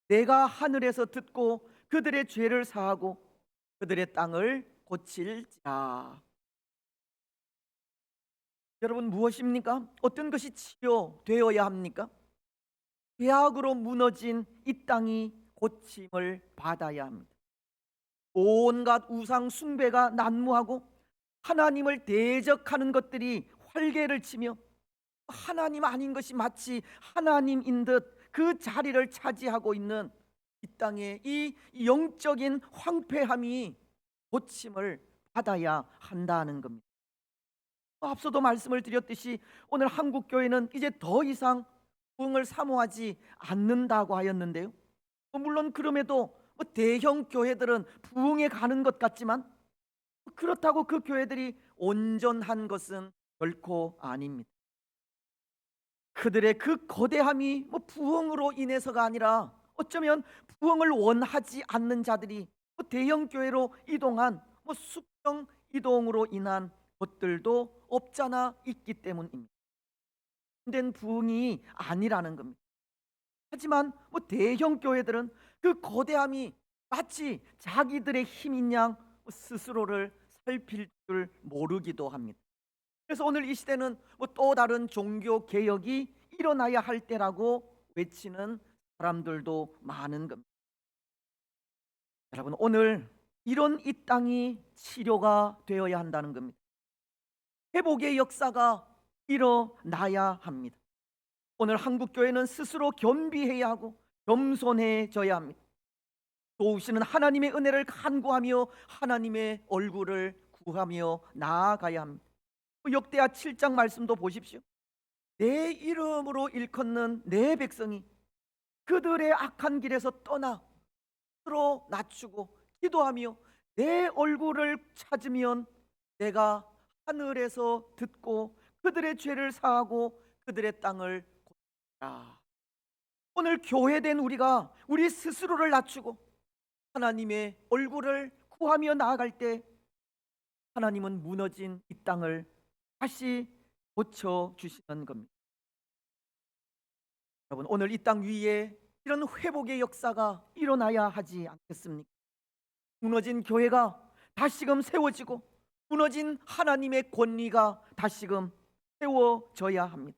내가 하늘에서 듣고 그들의 죄를 사하고 그들의 땅을 고칠지라. 여러분 무엇입니까? 어떤 것이 치료되어야 합니까? 죄악으로 무너진 이 땅이 고침을 받아야 합니다. 온갖 우상 숭배가 난무하고 하나님을 대적하는 것들이 활개를 치며 하나님 아닌 것이 마치 하나님인 듯 그 자리를 차지하고 있는 이 땅의 이 영적인 황폐함이 고침을 받아야 한다는 겁니다. 앞서도 말씀을 드렸듯이 오늘 한국 교회는 이제 더 이상 부흥을 사모하지 않는다고 하였는데요. 물론 그럼에도 대형 교회들은 부흥에 가는 것 같지만 그렇다고 그 교회들이 온전한 것은 결코 아닙니다. 그들의 그 거대함이 부흥으로 인해서가 아니라 어쩌면 부흥을 원하지 않는 자들이 대형 교회로 이동한 수평 이동으로 인한 것들도 없잖아 있기 때문입니다. 된 부흥이 아니라는 겁니다. 하지만 대형 교회들은 그 거대함이 마치 자기들의 힘인 양 스스로를 살필 줄 모르기도 합니다. 그래서 오늘 이 시대는 또 다른 종교 개혁이 일어나야 할 때라고 외치는 사람들도 많은 겁니다. 여러분, 오늘 이런 이 땅이 치료가 되어야 한다는 겁니다. 회복의 역사가 일어나야 합니다. 오늘 한국 교회는 스스로 겸비해야 하고 겸손해져야 합니다. 도우시는 하나님의 은혜를 간구하며 하나님의 얼굴을 구하며 나아가야 합니다. 역대하 7장 말씀도 보십시오. 내 이름으로 일컫는 내 백성이 그들의 악한 길에서 떠나 스스로 낮추고 기도하며 내 얼굴을 찾으면 내가 하늘에서 듣고 그들의 죄를 사하고 그들의 땅을 고치리라. 오늘 교회된 우리가 우리 스스로를 낮추고 하나님의 얼굴을 구하며 나아갈 때 하나님은 무너진 이 땅을 다시 고쳐주시는 겁니다. 여러분, 오늘 이 땅 위에 이런 회복의 역사가 일어나야 하지 않겠습니까? 무너진 교회가 다시금 세워지고 무너진 하나님의 권위가 다시금 세워져야 합니다.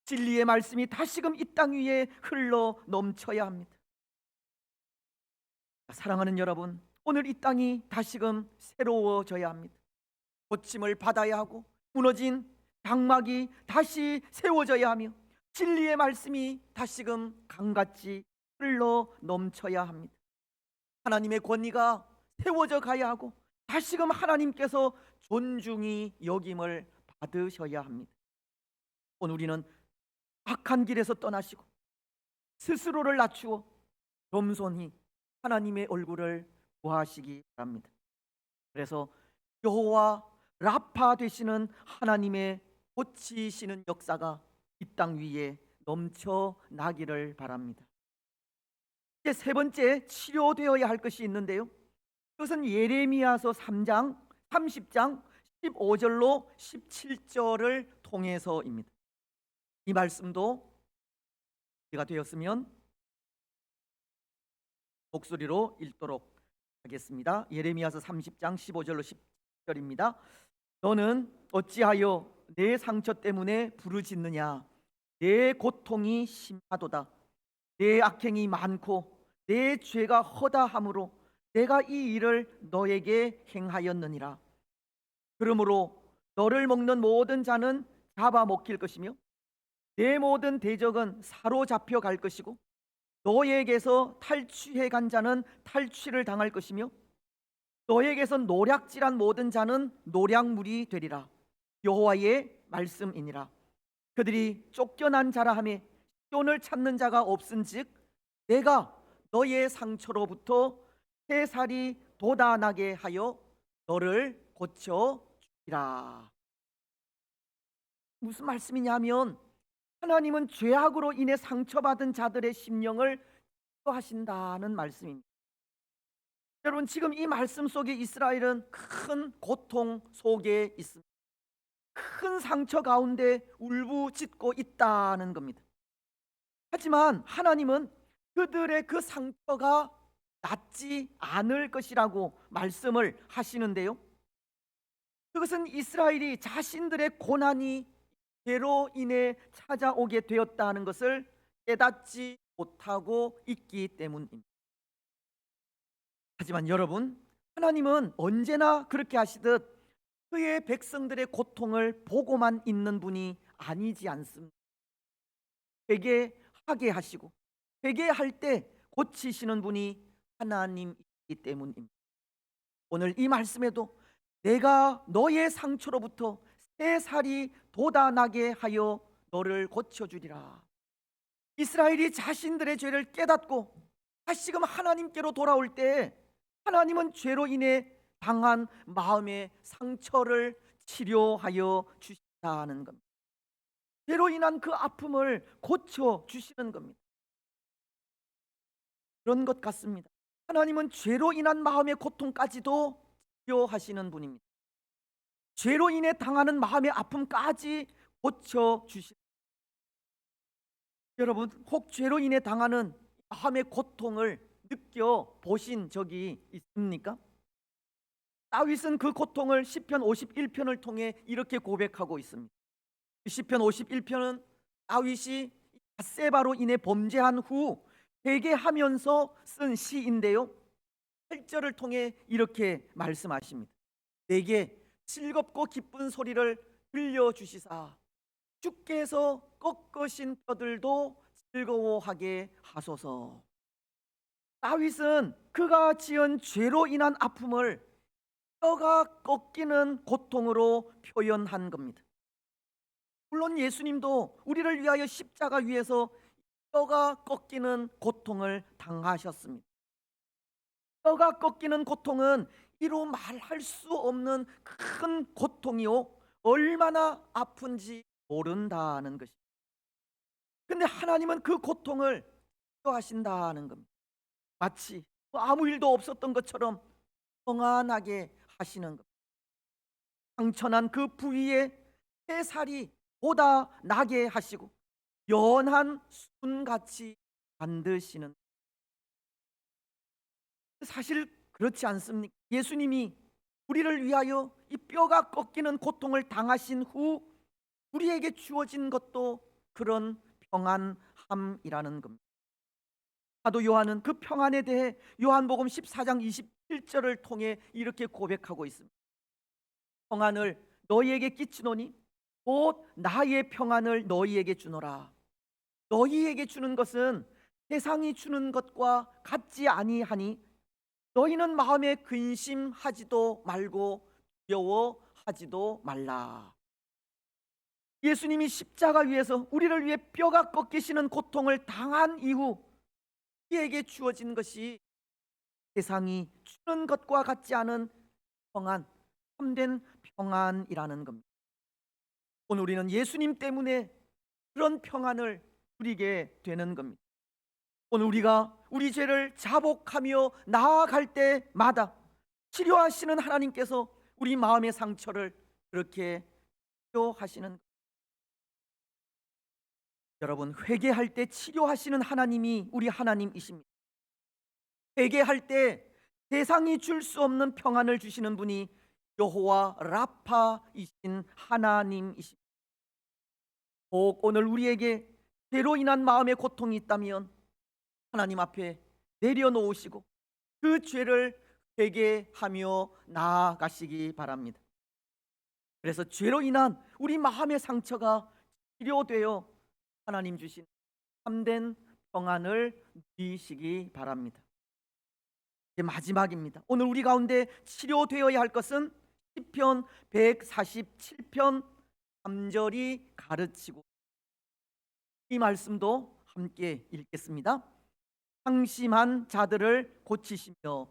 진리의 말씀이 다시금 이 땅 위에 흘러 넘쳐야 합니다. 사랑하는 여러분, 오늘 이 땅이 다시금 새로워져야 합니다. 고침을 받아야 하고 무너진 장막이 다시 세워져야 하며 진리의 말씀이 다시금 강같이 흘러 넘쳐야 합니다. 하나님의 권위가 세워져 가야 하고 다시금 하나님께서 존중이 여김을 받으셔야 합니다. 오늘 우리는 악한 길에서 떠나시고 스스로를 낮추어 겸손히 하나님의 얼굴을 구하시기 바랍니다. 그래서 여호와 라파 되시는 하나님의 고치시는 역사가 이 땅 위에 넘쳐나기를 바랍니다. 이제 세 번째 치료되어야 할 것이 있는데요, 그것은 예레미야서 3장 30장 15절로 17절을 통해서입니다. 이 말씀도 이해가 되었으면 목소리로 읽도록 하겠습니다. 예레미야서 30장 15절로 17절입니다. 너는 어찌하여 내 상처 때문에 부르짖느냐? 내 고통이 심하도다. 내 악행이 많고 내 죄가 허다함으로 내가 이 일을 너에게 행하였느니라. 그러므로 너를 먹는 모든 자는 잡아먹힐 것이며 내 모든 대적은 사로잡혀 갈 것이고 너에게서 탈취해 간 자는 탈취를 당할 것이며 너에게서 노략질한 모든 자는 노략물이 되리라. 여호와의 말씀이니라. 그들이 쫓겨난 자라 하매 시온을 찾는 자가 없은즉 내가 너의 상처로부터 새살이 돋아나게 하여 너를 고쳐 주리라. 무슨 말씀이냐면 하나님은 죄악으로 인해 상처받은 자들의 심령을 치료하신다는 말씀입니다. 여러분, 지금 이 말씀 속에 이스라엘은 큰 고통 속에 있습니다. 큰 상처 가운데 울부짖고 있다는 겁니다. 하지만 하나님은 그들의 그 상처가 낫지 않을 것이라고 말씀을 하시는데요, 그것은 이스라엘이 자신들의 고난이 죄로 인해 찾아오게 되었다는 것을 깨닫지 못하고 있기 때문입니다. 하지만 여러분, 하나님은 언제나 그렇게 하시듯 그의 백성들의 고통을 보고만 있는 분이 아니지 않습니다. 회개하게 하시고 회개할 때 고치시는 분이 하나님이기 때문입니다. 오늘 이 말씀에도 내가 너의 상처로부터 새살이 돋아나게 하여 너를 고쳐주리라. 이스라엘이 자신들의 죄를 깨닫고 다시금 하나님께로 돌아올 때 하나님은 죄로 인해 당한 마음의 상처를 치료하여 주신다는 겁니다. 죄로 인한 그 아픔을 고쳐주시는 겁니다. 그런 것 같습니다. 하나님은 죄로 인한 마음의 고통까지도 치료하시는 분입니다. 죄로 인해 당하는 마음의 아픔까지 고쳐주시는, 여러분, 혹 죄로 인해 당하는 마음의 고통을 느껴보신 적이 있습니까? 다윗은 그 고통을 시편 51편을 통해 이렇게 고백하고 있습니다. 시편 51편은 다윗이 밧세바로 인해 범죄한 후 회개하면서 쓴 시인데요, 8절을 통해 이렇게 말씀하십니다. 내게 즐겁고 기쁜 소리를 들려주시사 주께서 꺾으신 뼈들도 즐거워하게 하소서. 다윗은 그가 지은 죄로 인한 아픔을 뼈가 꺾이는 고통으로 표현한 겁니다. 물론 예수님도 우리를 위하여 십자가 위에서 뼈가 꺾이는 고통을 당하셨습니다. 뼈가 꺾이는 고통은 이루 말할 수 없는 큰 고통이요, 얼마나 아픈지 모른다는 것입니다. 근데 하나님은 그 고통을 치료하신다는 겁니다. 마치 아무 일도 없었던 것처럼 평안하게 하시는 겁니다. 상처난 그 부위에 새살이 보다 나게 하시고 연한 순같이 만드시는, 사실 그렇지 않습니까? 예수님이 우리를 위하여 이 뼈가 꺾이는 고통을 당하신 후 우리에게 주어진 것도 그런 평안함이라는 겁니다. 사도 요한은 그 평안에 대해 요한복음 14장 27절을 통해 이렇게 고백하고 있습니다. 평안을 너희에게 끼치노니 곧 나의 평안을 너희에게 주노라. 너희에게 주는 것은 세상이 주는 것과 같지 아니하니 너희는 마음에 근심하지도 말고 두려워하지도 말라. 예수님이 십자가 위에서 우리를 위해 뼈가 꺾이시는 고통을 당한 이후 우리에게 주어진 것이 세상이 주는 것과 같지 않은 평안, 참된 평안이라는 겁니다. 오늘 우리는 예수님 때문에 그런 평안을 누리게 되는 겁니다. 오늘 우리가 우리 죄를 자복하며 나아갈 때마다 치료하시는 하나님께서 우리 마음의 상처를 그렇게 치료하시는 겁니다. 여러분, 회개할 때 치료하시는 하나님이 우리 하나님이십니다. 회개할 때 세상이 줄 수 없는 평안을 주시는 분이 여호와 라파이신 하나님이십니다. 꼭 오늘 우리에게 죄로 인한 마음의 고통이 있다면 하나님 앞에 내려놓으시고 그 죄를 회개하며 나아가시기 바랍니다. 그래서 죄로 인한 우리 마음의 상처가 치료되어 하나님 주신 참된 평안을 누리시기 바랍니다. 이제 마지막입니다. 오늘 우리 가운데 치료되어야 할 것은 시편 147편 3절이 가르치고, 이 말씀도 함께 읽겠습니다. 상심한 자들을 고치시며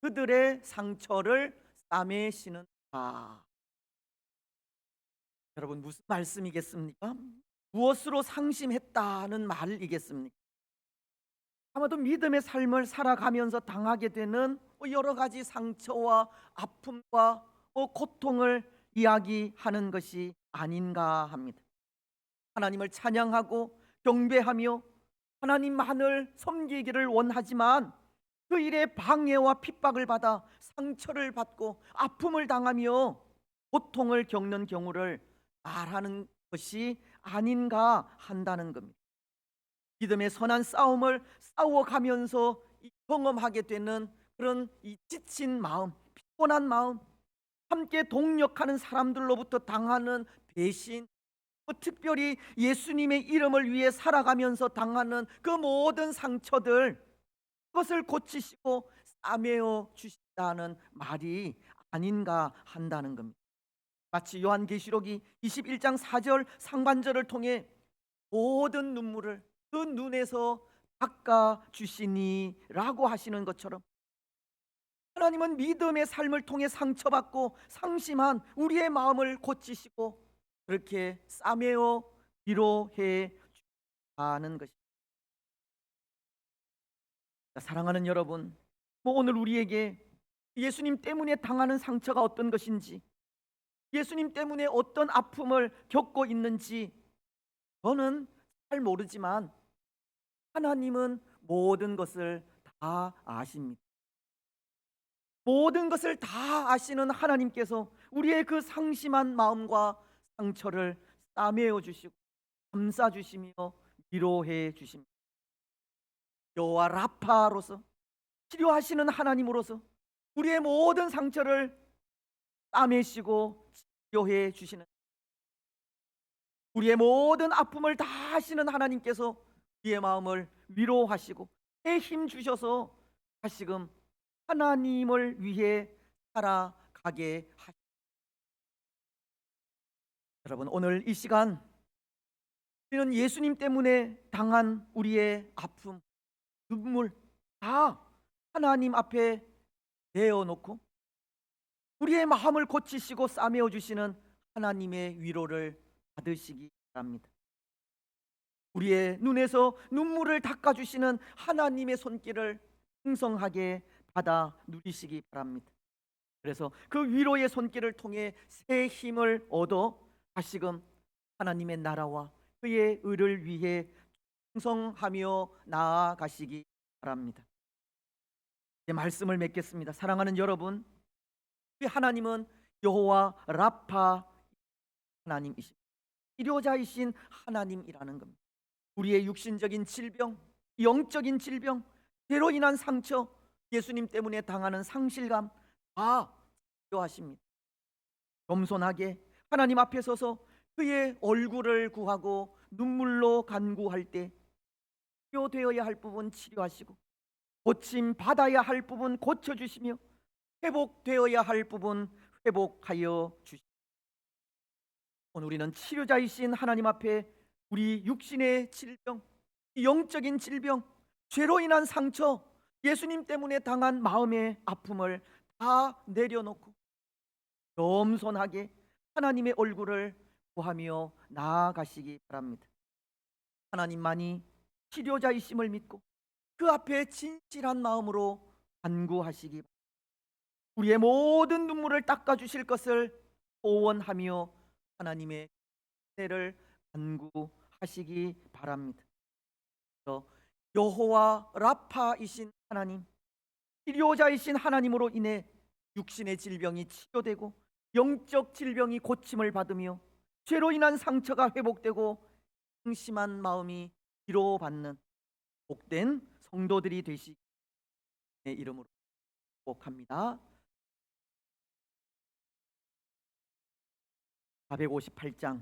그들의 상처를 싸매시는다. 여러분, 무슨 말씀이겠습니까? 무엇으로 상심했다는 말이겠습니까? 아마도 믿음의 삶을 살아가면서 당하게 되는 여러 가지 상처와 아픔과 고통을 이야기하는 것이 아닌가 합니다. 하나님을 찬양하고 경배하며 하나님만을 섬기기를 원하지만 그 일에 방해와 핍박을 받아 상처를 받고 아픔을 당하며 고통을 겪는 경우를 말하는 것이 아닌가 한다는 겁니다. 믿음의 선한 싸움을 싸워가면서 경험하게 되는 그런 이 지친 마음, 피곤한 마음, 함께 동력하는 사람들로부터 당하는 배신, 특별히 예수님의 이름을 위해 살아가면서 당하는 그 모든 상처들, 그것을 고치시고 싸매어 주신다는 말이 아닌가 한다는 겁니다. 마치 요한계시록이 21장 4절 상반절을 통해 모든 눈물을 그 눈에서 닦아 주시니라고 하시는 것처럼 하나님은 믿음의 삶을 통해 상처받고 상심한 우리의 마음을 고치시고 그렇게 싸매어 위로해 주시는 것입니다. 사랑하는 여러분, 오늘 우리에게 예수님 때문에 당하는 상처가 어떤 것인지, 예수님 때문에 어떤 아픔을 겪고 있는지 저는 잘 모르지만 하나님은 모든 것을 다 아십니다. 모든 것을 다 아시는 하나님께서 우리의 그 상심한 마음과 상처를 싸매어 주시고 감싸 주시며 위로해 주십니다. 여호와 라파로서 치료하시는 하나님으로서 우리의 모든 상처를 싸매시고 치료해 주시는, 우리의 모든 아픔을 다 하시는 하나님께서 우리의 마음을 위로하시고 힘 주셔서 다시금 하나님을 위해 살아가게 하십니다. 여러분, 오늘 이 시간 우리는 예수님 때문에 당한 우리의 아픔, 눈물 다 하나님 앞에 내어놓고 우리의 마음을 고치시고 싸매어 주시는 하나님의 위로를 받으시기 바랍니다. 우리의 눈에서 눈물을 닦아주시는 하나님의 손길을 풍성하게 받아 누리시기 바랍니다. 그래서 그 위로의 손길을 통해 새 힘을 얻어 다시금 하나님의 나라와 그의 의를 위해 충성하며 나아가시기 바랍니다. 이제 말씀을 맺겠습니다. 사랑하는 여러분, 우리 하나님은 여호와 라파 하나님이십니다. 치료자이신 하나님이라는 겁니다. 우리의 육신적인 질병, 영적인 질병, 죄로 인한 상처, 예수님 때문에 당하는 상실감 다 치료하십니다. 겸손하게 하나님 앞에 서서 그의 얼굴을 구하고 눈물로 간구할 때 치료되어야 할 부분 치료하시고 고침 받아야 할 부분 고쳐주시며 회복되어야 할 부분 회복하여 주십니다. 오늘 우리는 치료자이신 하나님 앞에 우리 육신의 질병, 영적인 질병, 죄로 인한 상처, 예수님 때문에 당한 마음의 아픔을 다 내려놓고 겸손하게 하나님의 얼굴을 구하며 나아가시기 바랍니다. 하나님만이 치료자이심을 믿고 그 앞에 진실한 마음으로 간구하시기 바랍니다. 우리의 모든 눈물을 닦아주실 것을 소원하며 하나님의 은혜를 간구하시기 바랍니다. 여호와 라파이신 하나님, 치료자이신 하나님으로 인해 육신의 질병이 치료되고 영적 질병이 고침을 받으며 죄로 인한 상처가 회복되고 상심한 마음이 위로받는 복된 성도들이 되시기 내 이름으로 축복합니다. 458장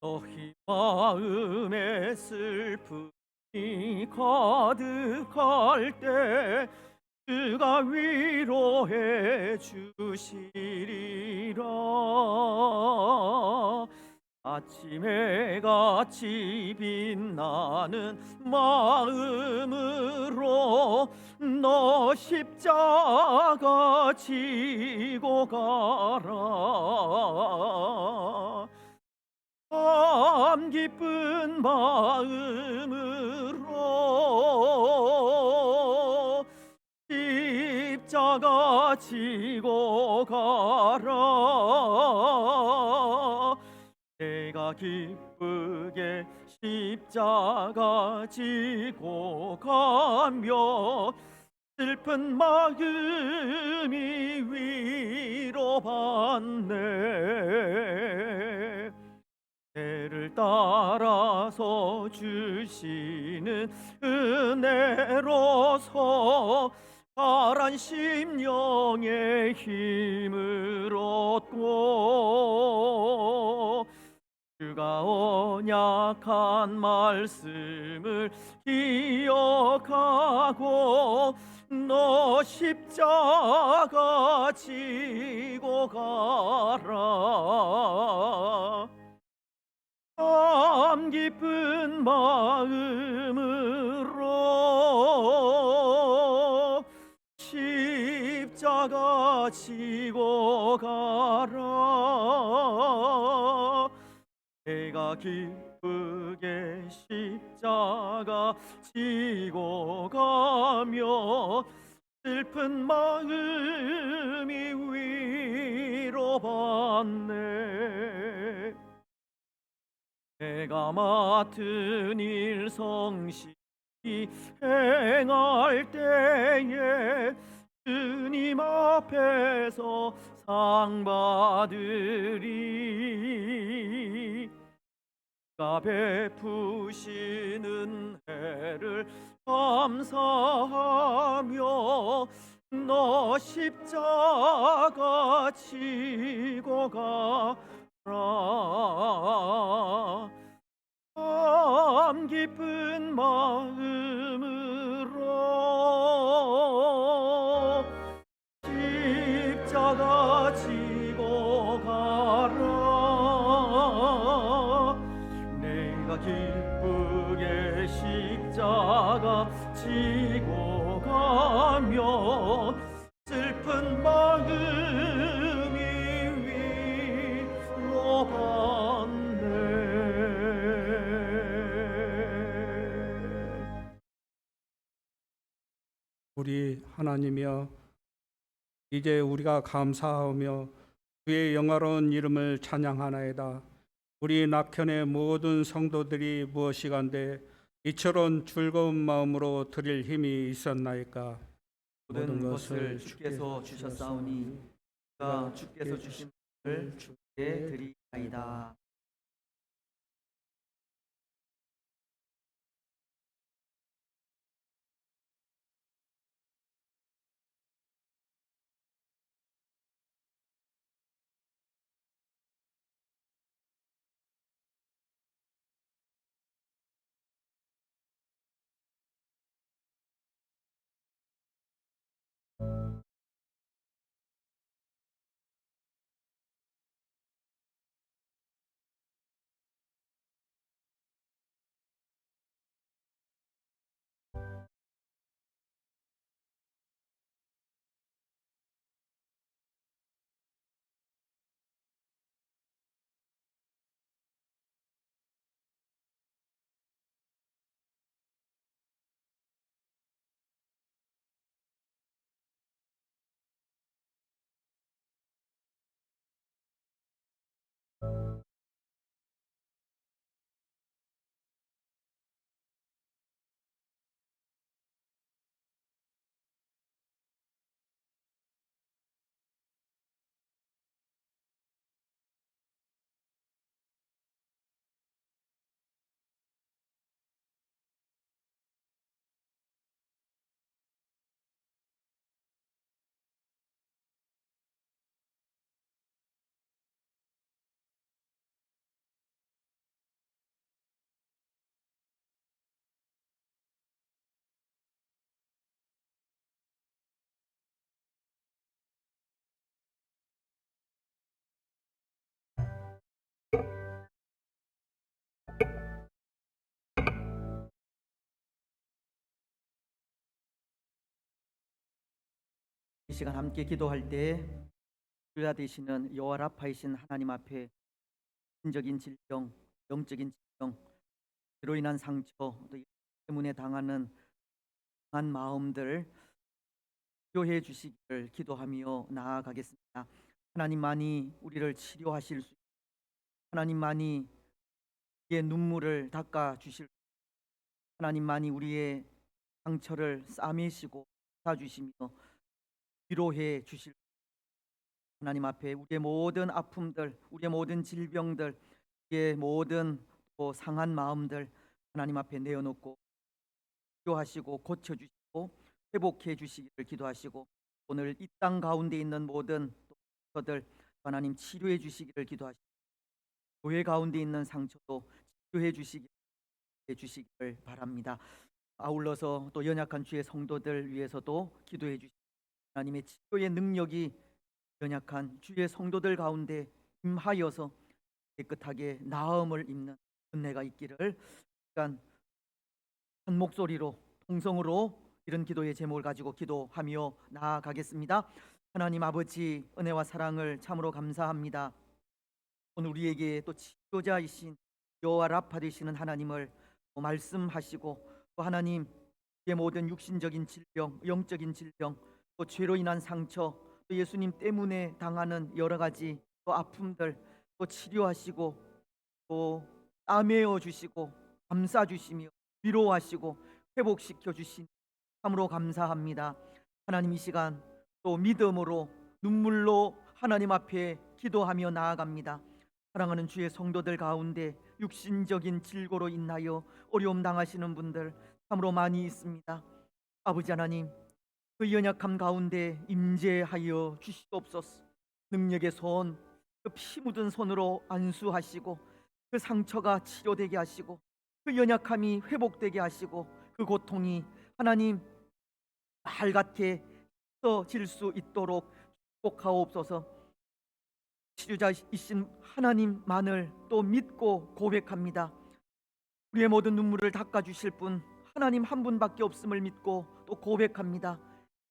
너희 마음에 슬픔이 가득할 때 주가 위로해 주시리라. 아침에 같이 빛나는 마음으로 너 십자가 지고 가라. 참 기쁜 마음으로 십자가 지고 가라. 내가 기쁘게 십자가 지고 가며 슬픈 마음이 위로받네. 은혜를 따라서 주시는 은혜로서 파란 심령의 힘을 얻고 주가 언약한 말씀을 기억하고 너 십자가 지고 가라. 참 기쁜 마음으로 십자가 지고 가라. 내가 기쁘게 십자가 지고 가며 슬픈 마음이 위로받네. 내가 맡은 일 성실히 행할 때에 주님 앞에서 상 받으리. 가 베푸시는 해를 감사하며 너 십자가 지고 가라. 참 기쁜 마음으로 십자가 지고 가라. 내가 기쁘게 십자가 지고 가며 슬픈 마음이 위로받네. 우리 하나님이여, 이제 우리가 감사하며 주의 영화로운 이름을 찬양하나이다. 우리 낙현의 모든 성도들이 무엇이간데 이처럼 즐거운 마음으로 드릴 힘이 있었나이까. 모든 것을 주께서 주셨사오니 우리가 주께서 주신 것을 주께 드리나이다. 이 시간 함께 기도할 때 주야 되시는 여호와 라파이신 하나님 앞에 신적인 질병, 영적인 질병, 그로 인한 상처, 또 때문에 당하는 강한 마음들 치료해 주시기를 기도하며 나아가겠습니다. 하나님만이 우리를 치료하실 수, 하나님만이 우리의 눈물을 닦아 주실, 하나님만이 우리의 상처를 싸매시고 닦아주시며 위로해 주실, 하나님 앞에 우리의 모든 아픔들, 우리의 모든 질병들, 우리의 모든 또 상한 마음들 하나님 앞에 내어놓고 치료하시고 고쳐주시고 회복해 주시기를 기도하시고, 오늘 이 땅 가운데 있는 모든 상처들 하나님 치료해 주시기를 기도하시고, 교회 가운데 있는 상처도 치료해 주시기를 바랍니다. 아울러서 또 연약한 주의 성도들 위해서도 기도해 주시고, 하나님의 치료의 능력이 연약한 주의 성도들 가운데 임하여서 깨끗하게 나음을 입는 은혜가 있기를, 한 목소리로 통성으로 이런 기도의 제목을 가지고 기도하며 나아가겠습니다. 하나님 아버지, 은혜와 사랑을 참으로 감사합니다. 오늘 우리에게 또 치료자이신 여호와 라파 되시는 하나님을 말씀하시고, 또 하나님, 의 모든 육신적인 질병, 영적인 질병, 또 죄로 인한 상처, 또 예수님 때문에 당하는 여러 가지 또 아픔들 또 치료하시고 또 따매어 주시고 감싸 주시며 위로하시고 회복시켜 주신 참으로 감사합니다. 하나님, 이 시간 또 믿음으로 눈물로 하나님 앞에 기도하며 나아갑니다. 사랑하는 주의 성도들 가운데 육신적인 질고로 인하여 어려움 당하시는 분들 참으로 많이 있습니다. 아버지 하나님, 그 연약함 가운데 임재하여 주시옵소서. 능력의 손, 그 피 묻은 손으로 안수하시고 그 상처가 치료되게 하시고 그 연약함이 회복되게 하시고 그 고통이 하나님 말같게 써질 수 있도록 축복하옵소서. 치료자이신 하나님만을 또 믿고 고백합니다. 우리의 모든 눈물을 닦아주실 분 하나님 한 분밖에 없음을 믿고 또 고백합니다.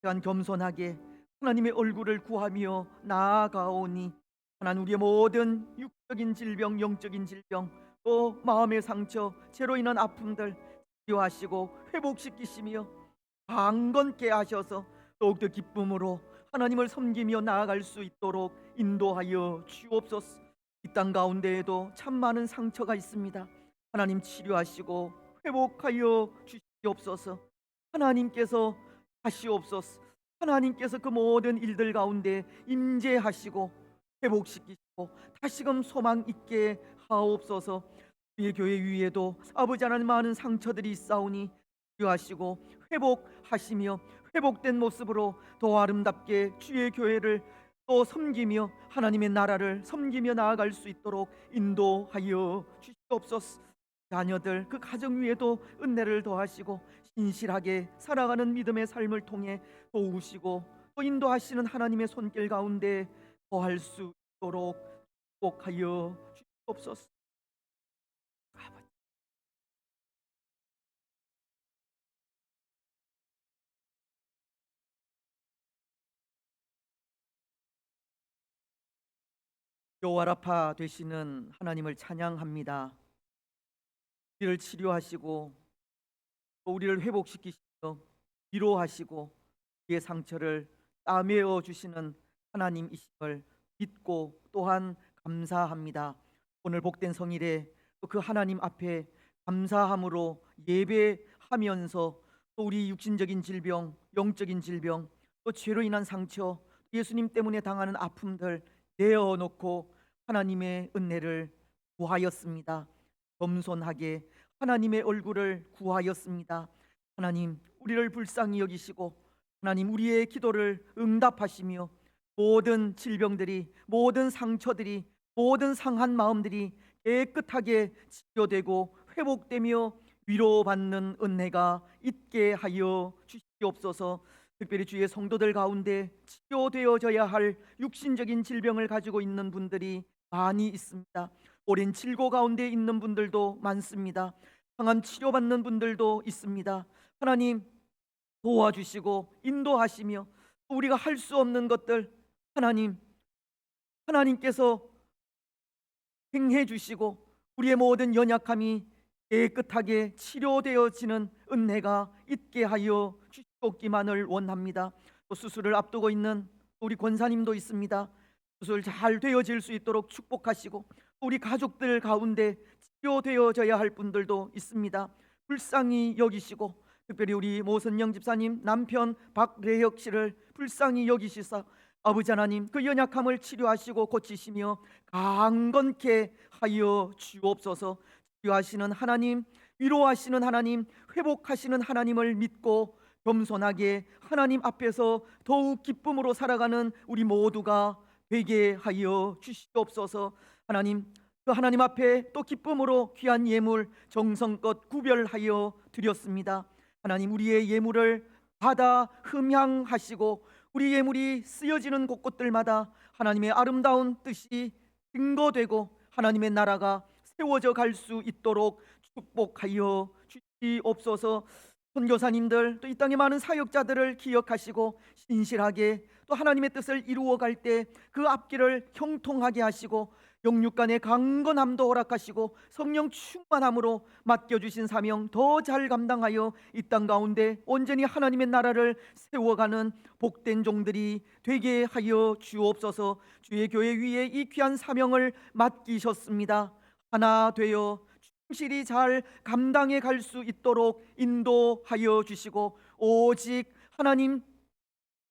또한 겸손하게 하나님의 얼굴을 구하며 나아가오니 하나님, 우리의 모든 육적인 질병, 영적인 질병, 또 마음의 상처, 죄로 인한 아픔들 치료하시고 회복시키시며 강건케 하셔서 더욱더 기쁨으로 하나님을 섬기며 나아갈 수 있도록 인도하여 주옵소서. 이 땅 가운데에도 참 많은 상처가 있습니다. 하나님, 치료하시고 회복하여 주시옵소서. 하나님께서 하시옵소서. 하나님께서 그 모든 일들 가운데 임재하시고 회복시키시고 다시금 소망 있게 하옵소서. 우리의 교회 위에도 아버지 하나님 많은 상처들이 있사오니 치료하시고 회복하시며 회복된 모습으로 더 아름답게 주의 교회를 또 섬기며 하나님의 나라를 섬기며 나아갈 수 있도록 인도하여 주시옵소서. 자녀들 그 가정 위에도 은혜를 더하시고 신실하게 살아가는 믿음의 삶을 통해 도우시고 또 인도하시는 하나님의 손길 가운데 거할 수 있도록 축복하여 주시옵소서. 여호와라파 되시는 하나님을 찬양합니다. 우리를 치료하시고 또 우리를 회복시키시며 위로하시고 우리의 상처를 따매어 주시는 하나님이심을 믿고 또한 감사합니다. 오늘 복된 성일에 또 그 하나님 앞에 감사함으로 예배하면서 또 우리 육신적인 질병, 영적인 질병, 또 죄로 인한 상처, 예수님 때문에 당하는 아픔들 내어놓고 하나님의 은혜를 구하였습니다. 겸손하게 하나님의 얼굴을 구하였습니다. 하나님, 우리를 불쌍히 여기시고 하나님, 우리의 기도를 응답하시며 모든 질병들이, 모든 상처들이, 모든 상한 마음들이 깨끗하게 치료되고 회복되며 위로받는 은혜가 있게 하여 주시옵소서. 특별히 주의 성도들 가운데 치료되어져야 할 육신적인 질병을 가지고 있는 분들이 많이 있습니다. 오랜 질고 가운데 있는 분들도 많습니다. 항암 치료받는 분들도 있습니다. 하나님, 도와주시고 인도하시며 우리가 할 수 없는 것들 하나님께서 행해 주시고 우리의 모든 연약함이 깨끗하게 치료되어지는 은혜가 있게 하여 주시옵기만을 원합니다. 또 수술을 앞두고 있는 우리 권사님도 있습니다. 수술 잘 되어질 수 있도록 축복하시고 우리 가족들 가운데 치료되어져야 할 분들도 있습니다. 불쌍히 여기시고 특별히 우리 모선영 집사님 남편 박래혁 씨를 불쌍히 여기시사 아버지 하나님, 그 연약함을 치료하시고 고치시며 강건케 하여 주옵소서. 치료하시는 하나님, 위로하시는 하나님, 회복하시는 하나님을 믿고 겸손하게 하나님 앞에서 더욱 기쁨으로 살아가는 우리 모두가 되게 하여 주시옵소서. 하나님, 그 하나님 앞에 또 기쁨으로 귀한 예물 정성껏 구별하여 드렸습니다. 하나님, 우리의 예물을 받아 흠향하시고 우리 예물이 쓰여지는 곳곳들마다 하나님의 아름다운 뜻이 증거되고 하나님의 나라가 세워져 갈 수 있도록 축복하여 주시옵소서. 선교사님들 또 이 땅의 많은 사역자들을 기억하시고 신실하게 또 하나님의 뜻을 이루어 갈 때 그 앞길을 형통하게 하시고 영육간의 강건함도 허락하시고 성령 충만함으로 맡겨주신 사명 더 잘 감당하여 이 땅 가운데 온전히 하나님의 나라를 세워가는 복된 종들이 되게 하여 주옵소서. 주의 교회 위에 이 귀한 사명을 맡기셨습니다. 하나 되어 충실히 잘 감당해 갈 수 있도록 인도하여 주시고 오직 하나님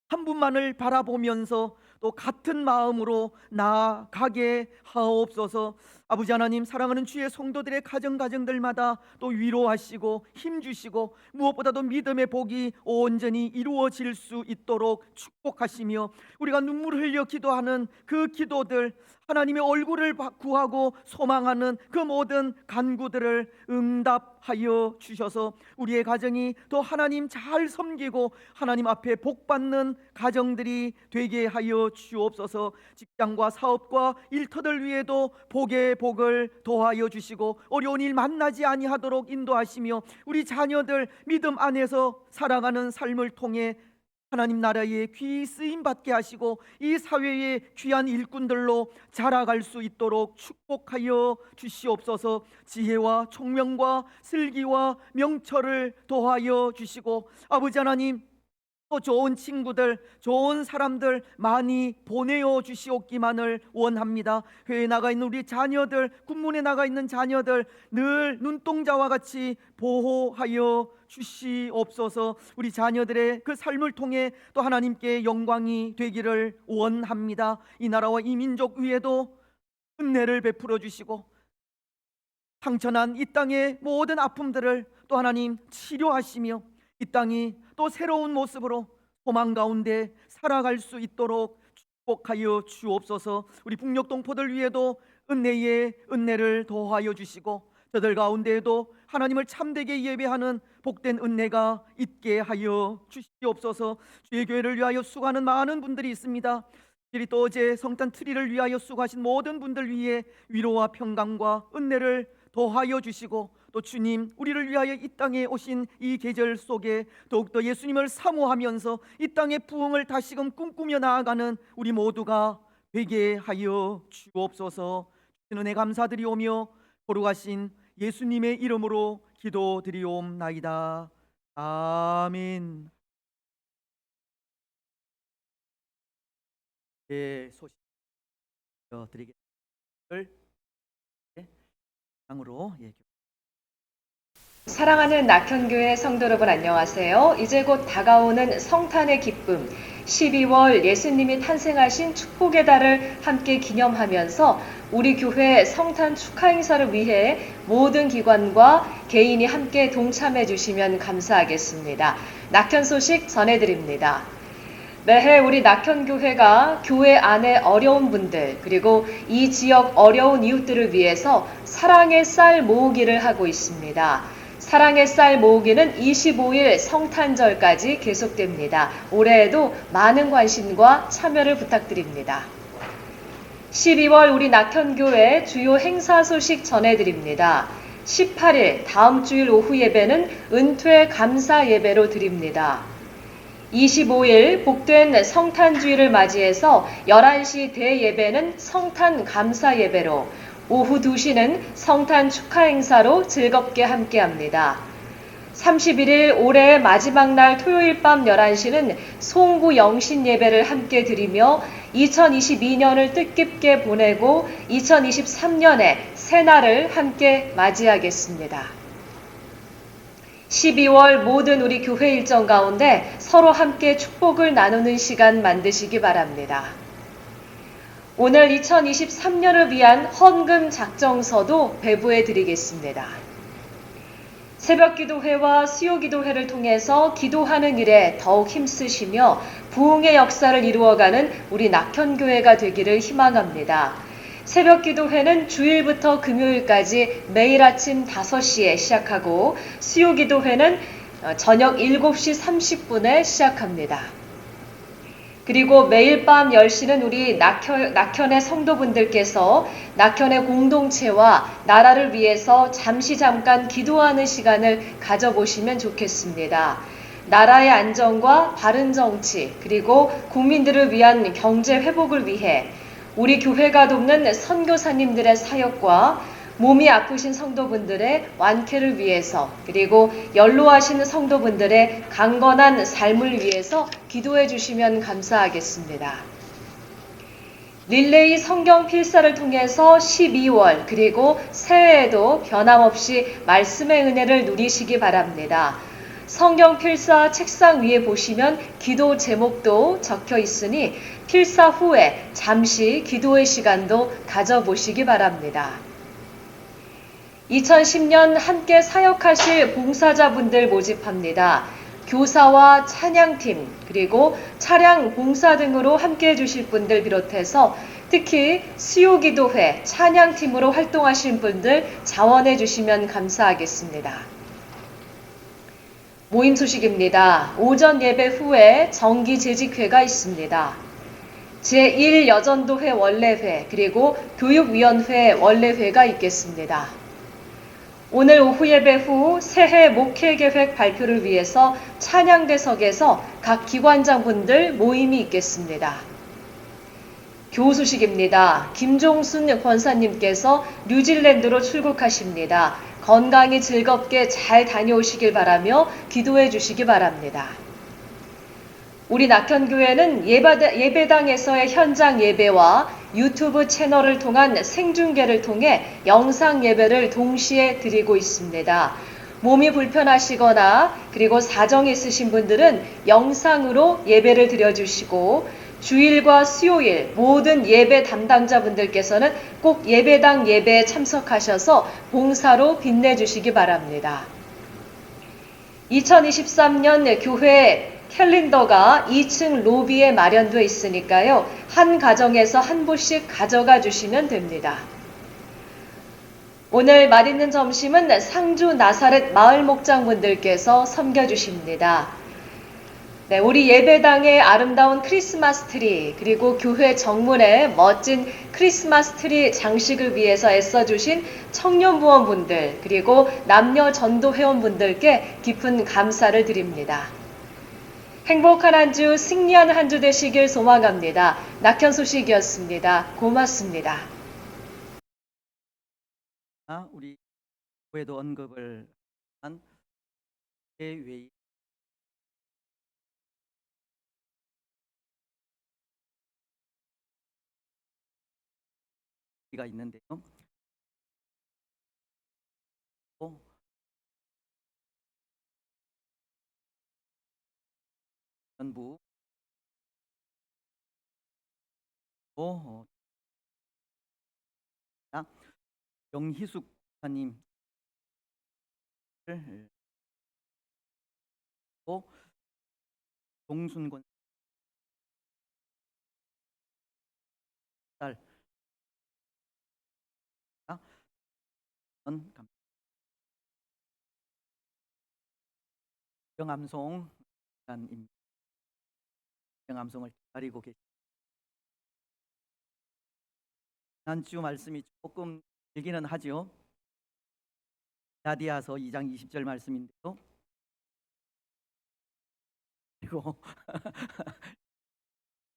한 분만을 바라보면서 또 같은 마음으로 나아가게 하옵소서. 아버지 하나님, 사랑하는 주의 성도들의 가정들마다 또 위로하시고 힘주시고 무엇보다도 믿음의 복이 온전히 이루어질 수 있도록 축복하시며 우리가 눈물을 흘려 기도하는 그 기도들, 하나님의 얼굴을 구하고 소망하는 그 모든 간구들을 응답하여 주셔서 우리의 가정이 또 하나님 잘 섬기고 하나님 앞에 복받는 가정들이 되게 하여 주옵소서. 직장과 사업과 일터들 위에도 복의 복을 더하여 주시고 어려운 일 만나지 아니하도록 인도하시며 우리 자녀들 믿음 안에서 살아가는 삶을 통해 하나님 나라의 귀 쓰임 받게 하시고 이 사회의 귀한 일꾼들로 자라갈 수 있도록 축복하여 주시옵소서. 지혜와 총명과 슬기와 명철을 더하여 주시고 아버지 하나님, 또 좋은 친구들, 좋은 사람들 많이 보내어 주시옵기만을 원합니다. 회에 나가 있는 우리 자녀들, 군문에 나가 있는 자녀들 늘 눈동자와 같이 보호하여 주시옵소서. 우리 자녀들의 그 삶을 통해 또 하나님께 영광이 되기를 원합니다. 이 나라와 이 민족 위에도 은혜를 베풀어 주시고 상처난 이 땅의 모든 아픔들을 또 하나님 치료하시며 이 땅이 또 새로운 모습으로 소망 가운데 살아갈 수 있도록 축복하여 주옵소서. 우리 북녘 동포들 위에도 은혜의 은혜를 더하여 주시고 저들 가운데에도 하나님을 참되게 예배하는 복된 은혜가 있게 하여 주시옵소서. 주의 교회를 위하여 수고하는 많은 분들이 있습니다. 특별히 또 어제 성탄 트리를 위하여 수고하신 모든 분들 위해 위로와 평강과 은혜를 더하여 주시고 또 주님, 우리를 위하여 이 땅에 오신 이 계절 속에 더욱더 예수님을 사모하면서 이 땅의 부흥을 다시금 꿈꾸며 나아가는 우리 모두가 되게 하여 주옵소서. 은혜 감사드리오며 거룩하신 예수님의 이름으로 기도드리옵나이다. 아멘. 예, 소식 드리겠습니다. 장으로 사랑하는 낙현교회 성도 여러분 안녕하세요. 이제 곧 다가오는 성탄의 기쁨 12월 예수님이 탄생하신 축복의 달을 함께 기념하면서 우리 교회 성탄 축하 행사를 위해 모든 기관과 개인이 함께 동참해 주시면 감사하겠습니다. 낙현 소식 전해드립니다. 매해 우리 낙현교회가 교회 안에 어려운 분들 그리고 이 지역 어려운 이웃들을 위해서 사랑의 쌀 모으기를 하고 있습니다. 사랑의 쌀 모으기는 25일 성탄절까지 계속됩니다. 올해에도 많은 관심과 참여를 부탁드립니다. 12월 우리 낙현교회 주요 행사 소식 전해드립니다. 18일 다음 주일 오후 예배는 은퇴 감사 예배로 드립니다. 25일 복된 성탄주일을 맞이해서 11시 대예배는 성탄 감사 예배로 오후 2시는 성탄 축하 행사로 즐겁게 함께합니다. 31일 올해의 마지막 날 토요일 밤 11시는 송구 영신 예배를 함께 드리며 2022년을 뜻깊게 보내고 2023년에 새날을 함께 맞이하겠습니다. 12월 모든 우리 교회 일정 가운데 서로 함께 축복을 나누는 시간 만드시기 바랍니다. 오늘 2023년을 위한 헌금 작정서도 배부해 드리겠습니다. 새벽 기도회와 수요 기도회를 통해서 기도하는 일에 더욱 힘쓰시며 부흥의 역사를 이루어가는 우리 낙현교회가 되기를 희망합니다. 새벽 기도회는 주일부터 금요일까지 매일 아침 5시에 시작하고 수요 기도회는 저녁 7시 30분에 시작합니다. 그리고 매일 밤 10시는 우리 낙현의 성도분들께서 낙현의 공동체와 나라를 위해서 잠깐 기도하는 시간을 가져보시면 좋겠습니다. 나라의 안정과 바른 정치 그리고 국민들을 위한 경제 회복을 위해 우리 교회가 돕는 선교사님들의 사역과 몸이 아프신 성도분들의 완쾌를 위해서 그리고 연로하신 성도분들의 강건한 삶을 위해서 기도해 주시면 감사하겠습니다. 릴레이 성경 필사를 통해서 12월 그리고 새해에도 변함없이 말씀의 은혜를 누리시기 바랍니다. 성경 필사 책상 위에 보시면 기도 제목도 적혀 있으니 필사 후에 잠시 기도의 시간도 가져보시기 바랍니다. 2010년 함께 사역하실 봉사자분들 모집합니다. 교사와 찬양팀 그리고 차량 봉사 등으로 함께해 주실 분들 비롯해서 특히 수요기도회 찬양팀으로 활동하신 분들 자원해 주시면 감사하겠습니다. 모임 소식입니다. 오전 예배 후에 정기 재직회가 있습니다. 제1여전도회 원래회 그리고 교육위원회 원래회가 있겠습니다. 오늘 오후 예배 후 새해 목회 계획 발표를 위해서 찬양대석에서 각 기관장분들 모임이 있겠습니다. 교우 소식입니다. 김종순 권사님께서 뉴질랜드로 출국하십니다. 건강히 즐겁게 잘 다녀오시길 바라며 기도해 주시기 바랍니다. 우리 낙현교회는 예배당에서의 현장 예배와 유튜브 채널을 통한 생중계를 통해 영상 예배를 동시에 드리고 있습니다. 몸이 불편하시거나 그리고 사정이 있으신 분들은 영상으로 예배를 드려주시고 주일과 수요일 모든 예배 담당자분들께서는 꼭 예배당 예배에 참석하셔서 봉사로 빛내주시기 바랍니다. 2023년 교회 캘린더가 2층 로비에 마련되어 있으니까요. 한 가정에서 한 부씩 가져가 주시면 됩니다. 오늘 맛있는 점심은 상주 나사렛 마을 목장분들께서 섬겨주십니다. 네, 우리 예배당의 아름다운 크리스마스 트리 그리고 교회 정문에 멋진 크리스마스 트리 장식을 위해서 애써주신 청년부원분들 그리고 남녀 전도 회원분들께 깊은 감사를 드립니다. 행복한 한 주, 승리하는 한 주 되시길 소망합니다. 낙현 소식이었습니다. 고맙습니다. 우리 교회도 언급을 한 회의 가 있는데요. 전부 영희숙 사님 동순권 딸 영암송 영암송을 기다리고 계십니다. 지난주 말씀이 조금 길기는 하죠. 나디아서 2장 20절 말씀인데요. 그리고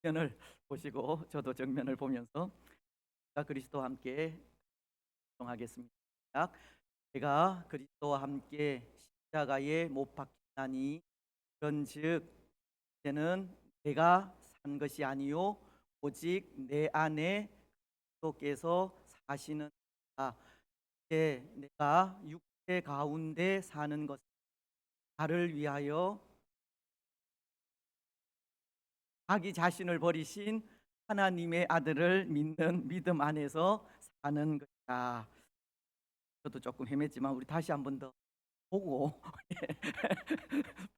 정면을 보시고 저도 정면을 보면서 그리스도와 함께 하겠습니다. 제가 그리스도와 함께 십자가에 못 박히나니 그런즉 이제는 내가 산 것이 아니요 오직 내 안에 그리스도께서 사시는 이제 내가 육체 가운데 사는 것 나를 위하여 자기 자신을 버리신 하나님의 아들을 믿는 믿음 안에서 사는 것이다. 저도 조금 헤맸지만 우리 다시 한 번 더 보고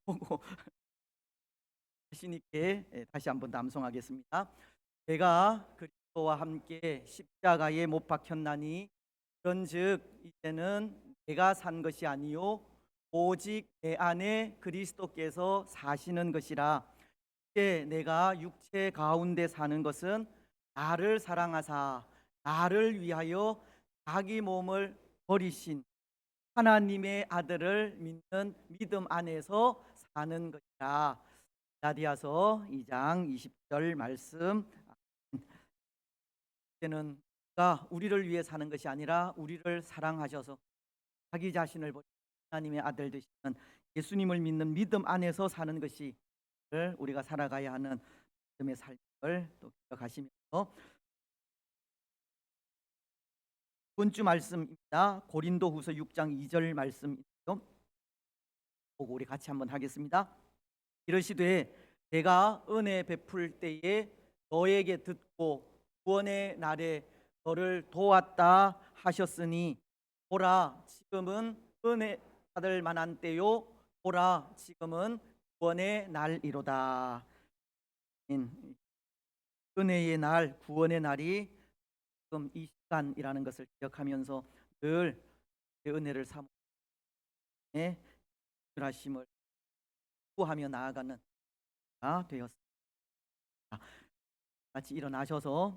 보고 자신 있게 다시 한 번 더 암송하겠습니다. 내가 그리스도와 함께 십자가에 못 박혔나니 그런즉 이제는 내가 산 것이 아니요 오직 내 안에 그리스도께서 사시는 것이라. 이제 내가 육체 가운데 사는 것은 나를 사랑하사 나를 위하여 자기 몸을 버리신 하나님의 아들을 믿는 믿음 안에서 사는 것이라. 나디아서 2장 20절 말씀 이제는 우리가 우리를 위해 사는 것이 아니라 우리를 사랑하셔서 자기 자신을 버리고 하나님의 아들 되시는 예수님을 믿는 믿음 안에서 사는 것이 우리가 살아가야 하는 믿음의 삶을 또 기억하시면서 이번 주 말씀입니다. 고린도후서 6장 2절 말씀이죠. 보고 우리 같이 한번 하겠습니다. 이르시되 내가 은혜 베풀 때에 너에게 듣고 구원의 날에 너를 도왔다 하셨으니 보라 지금은 은혜 받을 만한 때요 보라 지금은 구원의 날이로다. 은혜의 날, 구원의 날이 지금 이 시간이라는 것을 기억하면서 늘 은혜를 사모에 하심을 구하며 나아가는 되었습니다. 같이 일어나셔서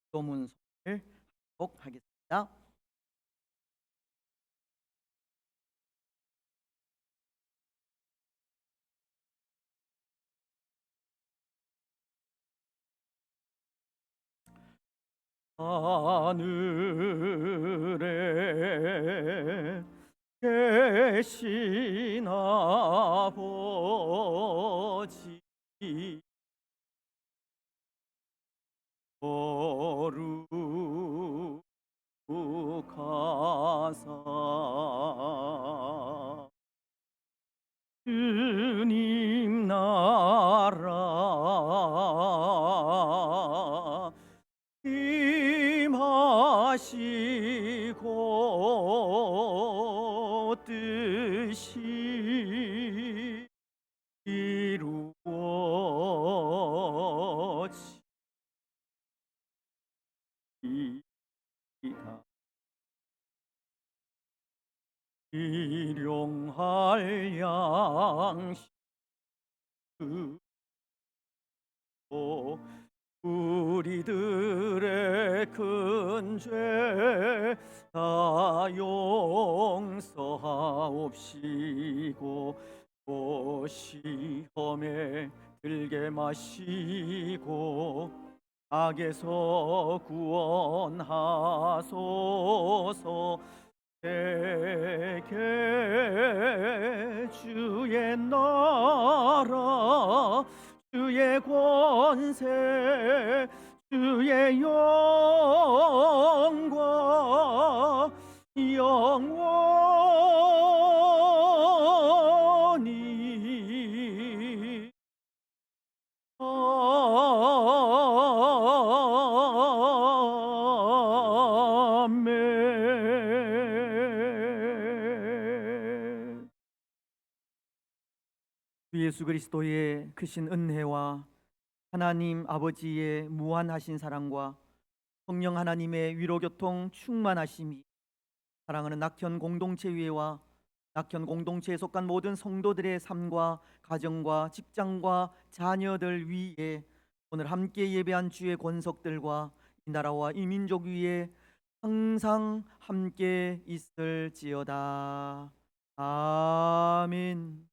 기도문을 하도록 하겠습니다. 하늘에 계신 아버지 거룩하사 주님 나라 임하시고 뜻이 이루어지이다. 일용할 양식 우리들의 큰 죄 다 용서하옵시고 또 시험에 들게 마시고 악에서 구원하소서. 내게 주의 나라 주의 권세 주의 영광 영원히 아멘. 주 예수 그리스도의 크신 은혜와 하나님 아버지의 무한하신 사랑과 성령 하나님의 위로교통 충만하심이 사랑하는 낙현 공동체 위에와 낙현 공동체에 속한 모든 성도들의 삶과 가정과 직장과 자녀들 위에 오늘 함께 예배한 주의 권속들과 이 나라와 이 민족 위에 항상 함께 있을지어다. 아멘.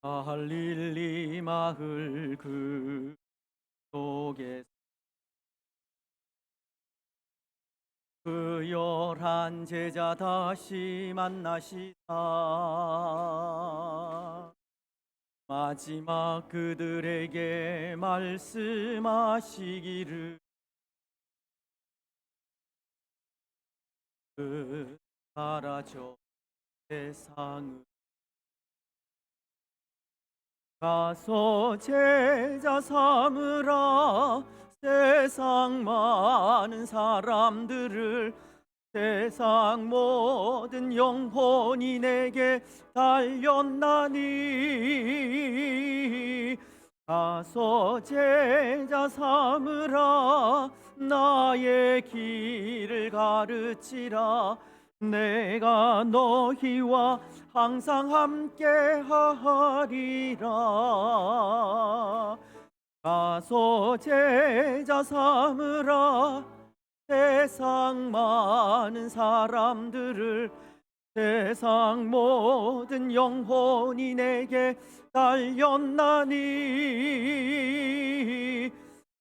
갈릴리 마을 그 속에 그 11 제자 다시 만나시다 마지막 그들에게 말씀하시기를 사라져 세상을 가서 제자 삼으라. 세상 많은 사람들을 세상 모든 영혼이 내게 달렸나니 가서 제자 삼으라. 나의 길을 가르치라. 내가 너희와 항상 함께 하리라. 가서 제자 삼으라. 세상 많은 사람들을, 세상 모든 영혼이 내게 달렸나니.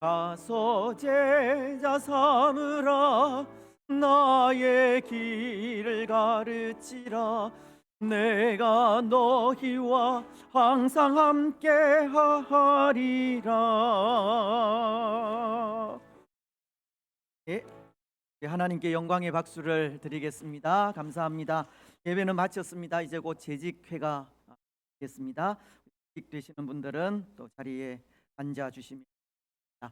가서 제자 삼으라. 나의 길을 가르치라. 내가 너희와 항상 함께 하리라. 예, 하나님께 영광의 박수를 드리겠습니다. 감사합니다. 예배는 마쳤습니다. 이제 곧 재직회가 되겠습니다. 재직되시는 분들은 또 자리에 앉아 주시면 됩니다.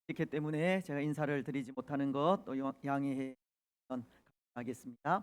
그렇기 때문에 제가 인사를 드리지 못하는 것 또 양해해 주시면 감사하겠습니다.